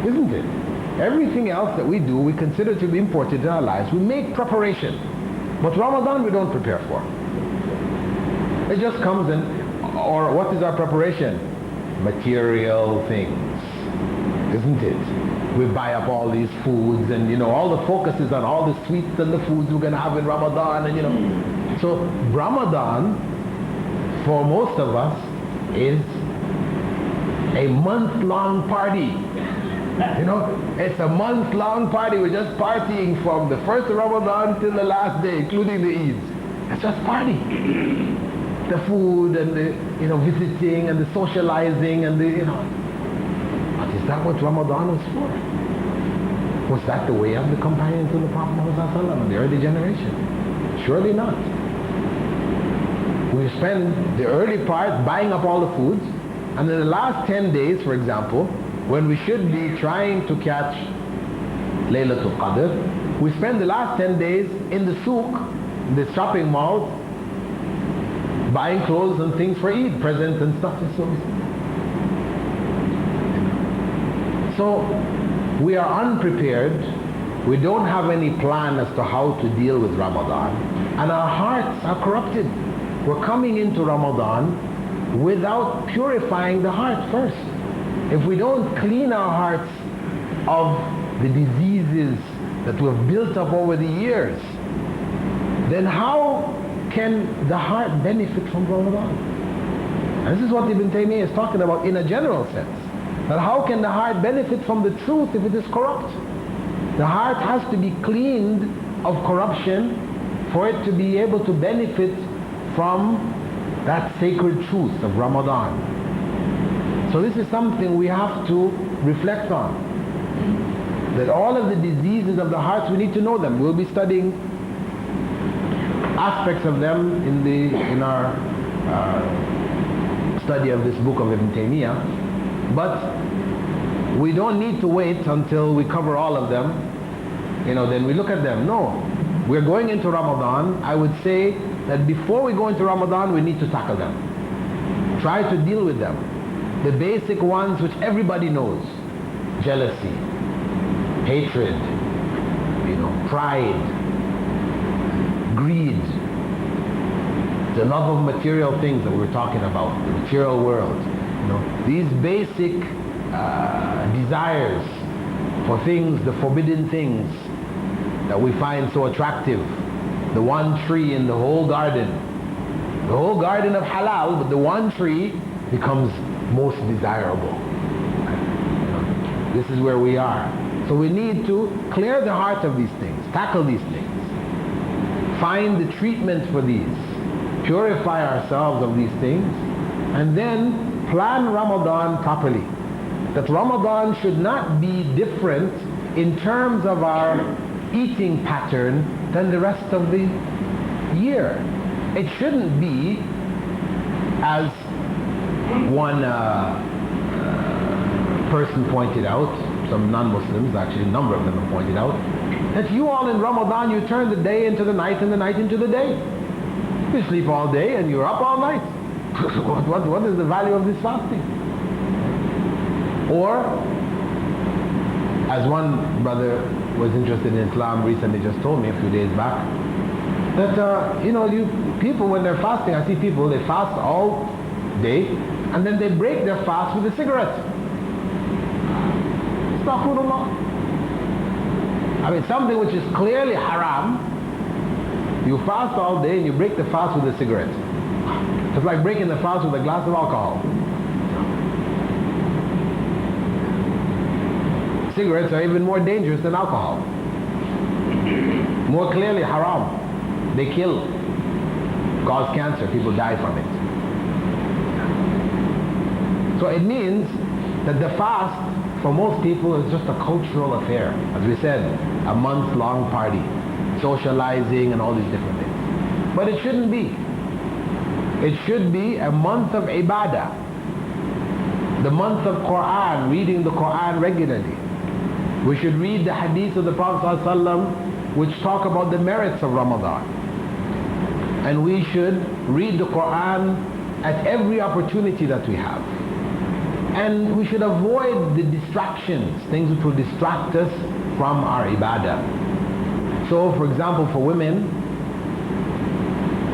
Isn't it? Everything else that we do, we consider to be important in our lives. We make preparation. But Ramadan we don't prepare for. It just comes in, or what is our preparation? Material things. Isn't it? We buy up all these foods and all the focus is on all the sweets and the foods we're going to have in Ramadan and So Ramadan, for most of us, is a month-long party. It's a month-long party. We're just partying from the first of Ramadan till the last day, including the Eids. It's just party. The food and the visiting and the socializing and the But is that what Ramadan was for? Was that the way of the companions of the Prophet Muhammad and the early generation? Surely not. We spend the early part buying up all the foods, and in the last 10 days, for example, when we should be trying to catch Laylatul Qadr, we spend the last 10 days in the souk, the shopping mall, buying clothes and things for Eid, presents and stuff and so on. So we are unprepared. We don't have any plan as to how to deal with Ramadan, and our hearts are corrupted. We're coming into Ramadan without purifying the heart first. If we don't clean our hearts of the diseases that we've built up over the years, then how can the heart benefit from Ramadan? And this is what Ibn Tayymiyah is talking about in a general sense. That how can the heart benefit from the truth if it is corrupt? The heart has to be cleaned of corruption for it to be able to benefit from that sacred truth of Ramadan. So this is something we have to reflect on. That all of the diseases of the hearts, we need to know them. We'll be studying aspects of them in our study of this book of Ibn Tayymiyah. But we don't need to wait until we cover all of them, then we look at them. No, we're going into Ramadan. I would say that before we go into Ramadan, we need to tackle them. Try to deal with them. The basic ones which everybody knows: jealousy, hatred, pride, greed, the love of material things that we're talking about, the material world. These basic desires for things, the forbidden things that we find so attractive. The one tree in the whole garden of halal, but the one tree becomes most desirable. This is where we are. So we need to clear the heart of these things, tackle these things, find the treatment for these, purify ourselves of these things, and then plan Ramadan properly. That Ramadan should not be different in terms of our eating pattern than the rest of the year. It shouldn't be, as one person pointed out, some non-Muslims, actually a number of them have pointed out, that you all in Ramadan, you turn the day into the night and the night into the day. You sleep all day and you're up all night. What is the value of this fasting? Or, as one brother was interested in Islam recently just told me a few days back, that you people when they're fasting, I see people, they fast all day and then they break their fast with a cigarette. Astaghfirullah. I mean, something which is clearly haram, you fast all day and you break the fast with a cigarette. It's like breaking the fast with a glass of alcohol. Cigarettes are even more dangerous than alcohol. More clearly haram. They kill, cause cancer, people die from it. So it means that the fast for most people is just a cultural affair. As we said, a month-long party, socializing and all these different things. But it shouldn't be. It should be a month of ibadah. The month of Quran, reading the Quran regularly. We should read the hadith of the Prophet ﷺ which talk about the merits of Ramadan. And we should read the Quran at every opportunity that we have. And we should avoid the distractions, things which will distract us from our ibadah. So for example, for women,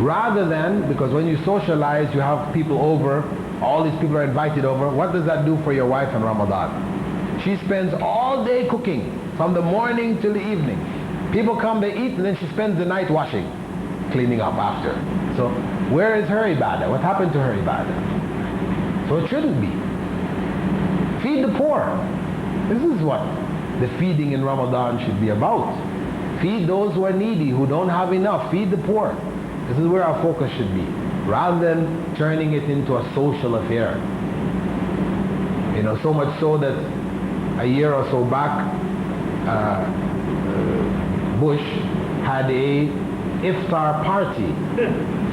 rather than, because when you socialize, you have people over, all these people are invited over, what does that do for your wife in Ramadan? She spends all day cooking, from the morning till the evening. People come, they eat, and then she spends the night washing, cleaning up after. So where is her ibadah? What happened to her ibadah? So it shouldn't be. Feed the poor. This is what the feeding in Ramadan should be about. Feed those who are needy, who don't have enough. Feed the poor. This is where our focus should be, rather than turning it into a social affair. You know, so much so that a year or so back, Bush had a iftar party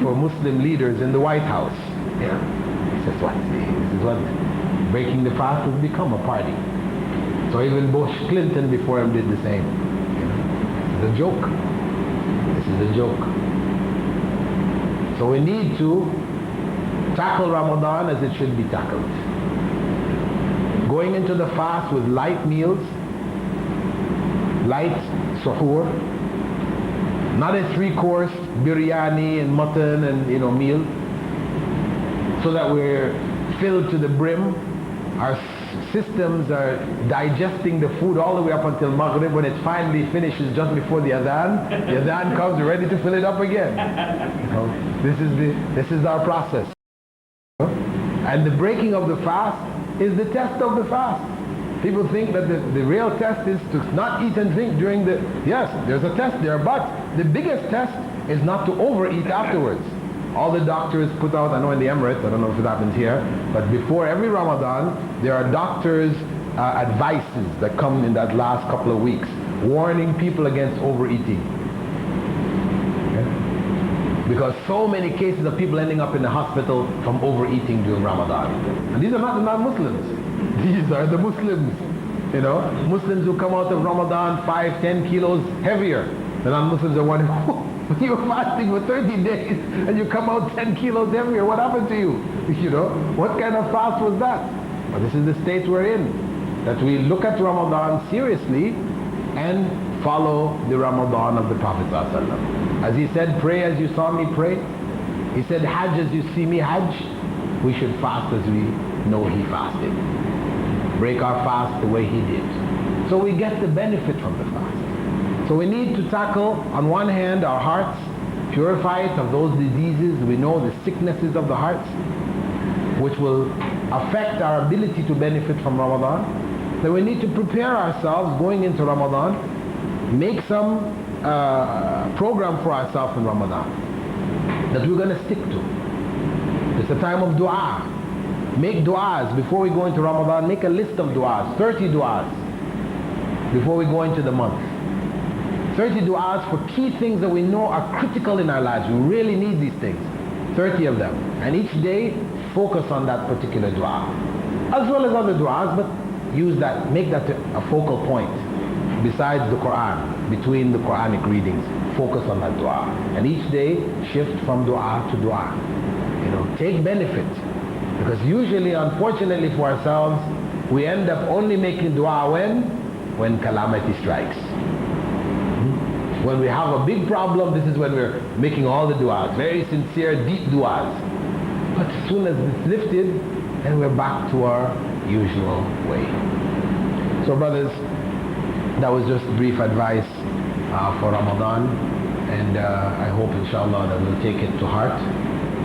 for Muslim leaders in the White House. Yeah. This is what breaking the fast has become, a party. So even Bush Clinton before him did the same. You know, this is a joke. This is a joke. So we need to tackle Ramadan as it should be tackled. Going into the fast with light meals, light suhoor, not a 3-course biryani and mutton and meal, so that we're filled to the brim. Our systems are digesting the food all the way up until Maghrib. When it finally finishes just before the adhan comes, we're ready to fill it up again. This is our process. And the breaking of the fast is the test of the fast. People think that the real test is to not eat and drink during the... Yes, there's a test there, but the biggest test is not to overeat afterwards. All the doctors put out, I know in the Emirates, I don't know if it happens here, but before every Ramadan, there are doctors' advices that come in that last couple of weeks, warning people against overeating. Okay? Because so many cases of people ending up in the hospital from overeating during Ramadan. And these are not the non-Muslims. These are the Muslims. Muslims who come out of Ramadan 5-10 kilos heavier. The non-Muslims are wondering, you were fasting for 30 days and you come out 10 kilos heavier. What happened to you? What kind of fast was that? Well, this is the state we're in. That we look at Ramadan seriously and follow the Ramadan of the Prophet ﷺ. As he said, pray as you saw me pray. He said, hajj as you see me hajj. We should fast as we know he fasted. Break our fast the way he did. So we get the benefit from the fast. So we need to tackle, on one hand, our hearts, purify it of those diseases. We know the sicknesses of the hearts, which will affect our ability to benefit from Ramadan. Then we need to prepare ourselves going into Ramadan, make some program for ourselves in Ramadan that we're going to stick to. It's a time of dua. Make du'as before we go into Ramadan. Make a list of du'as, 30 du'as before we go into the month. 30 du'as for key things that we know are critical in our lives. We really need these things. 30 of them. And each day, focus on that particular du'a. As well as other du'as, but use that, make that a focal point. Besides the Quran, between the Quranic readings, focus on that du'a. And each day, shift from du'a to du'a. Take benefit. Because usually, unfortunately for ourselves, we end up only making du'a when calamity strikes. When we have a big problem, this is when we're making all the du'as, very sincere, deep du'as. But as soon as it's lifted, then we're back to our usual way. So brothers, that was just brief advice for Ramadan, and I hope inshallah that we'll take it to heart.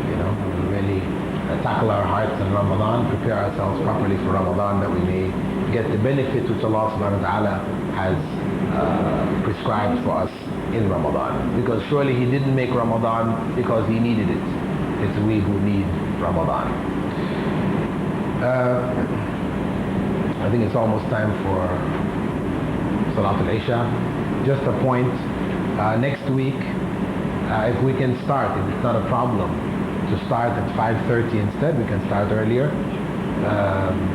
We'll really tackle our hearts in Ramadan, prepare ourselves properly for Ramadan, that we may get the benefit which Allah subhanahu wa ta'ala has prescribed for us in Ramadan. Because surely He didn't make Ramadan because He needed it. It's we who need Ramadan. I think it's almost time for Salat al-Isha. Just a point, next week, if we can start, if it's not a problem, to start at 5:30 instead, we can start earlier.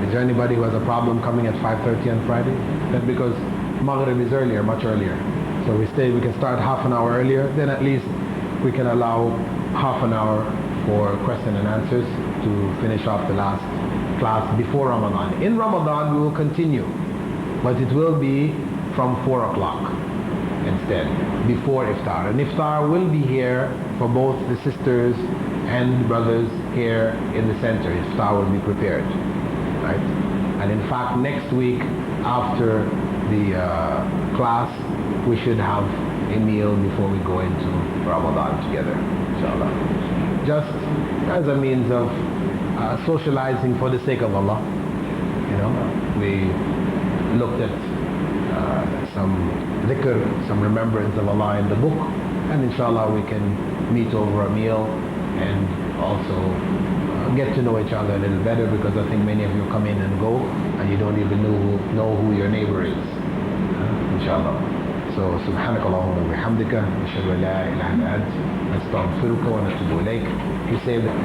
Is there anybody who has a problem coming at 5:30 on Friday? That's because Maghrib is earlier, much earlier. So we can start half an hour earlier, then at least we can allow half an hour for question and answers to finish off the last class before Ramadan. In Ramadan we will continue, but it will be from 4 o'clock instead, before Iftar. And Iftar will be here for both the sisters and brothers here in the center. Iftar will be prepared, right? And in fact, next week after the class, we should have a meal before we go into Ramadan together, inshallah. Just as a means of socializing for the sake of Allah. We looked at some dhikr, some remembrance of Allah in the book, and inshallah we can meet over a meal and also get to know each other a little better, because I think many of you come in and go and you don't even know who your neighbor is, inshallah. So سبحانك اللهم وبحمدك نشهد أن لا إله إلا أنت نستغفرك ونتوب إليك. You say that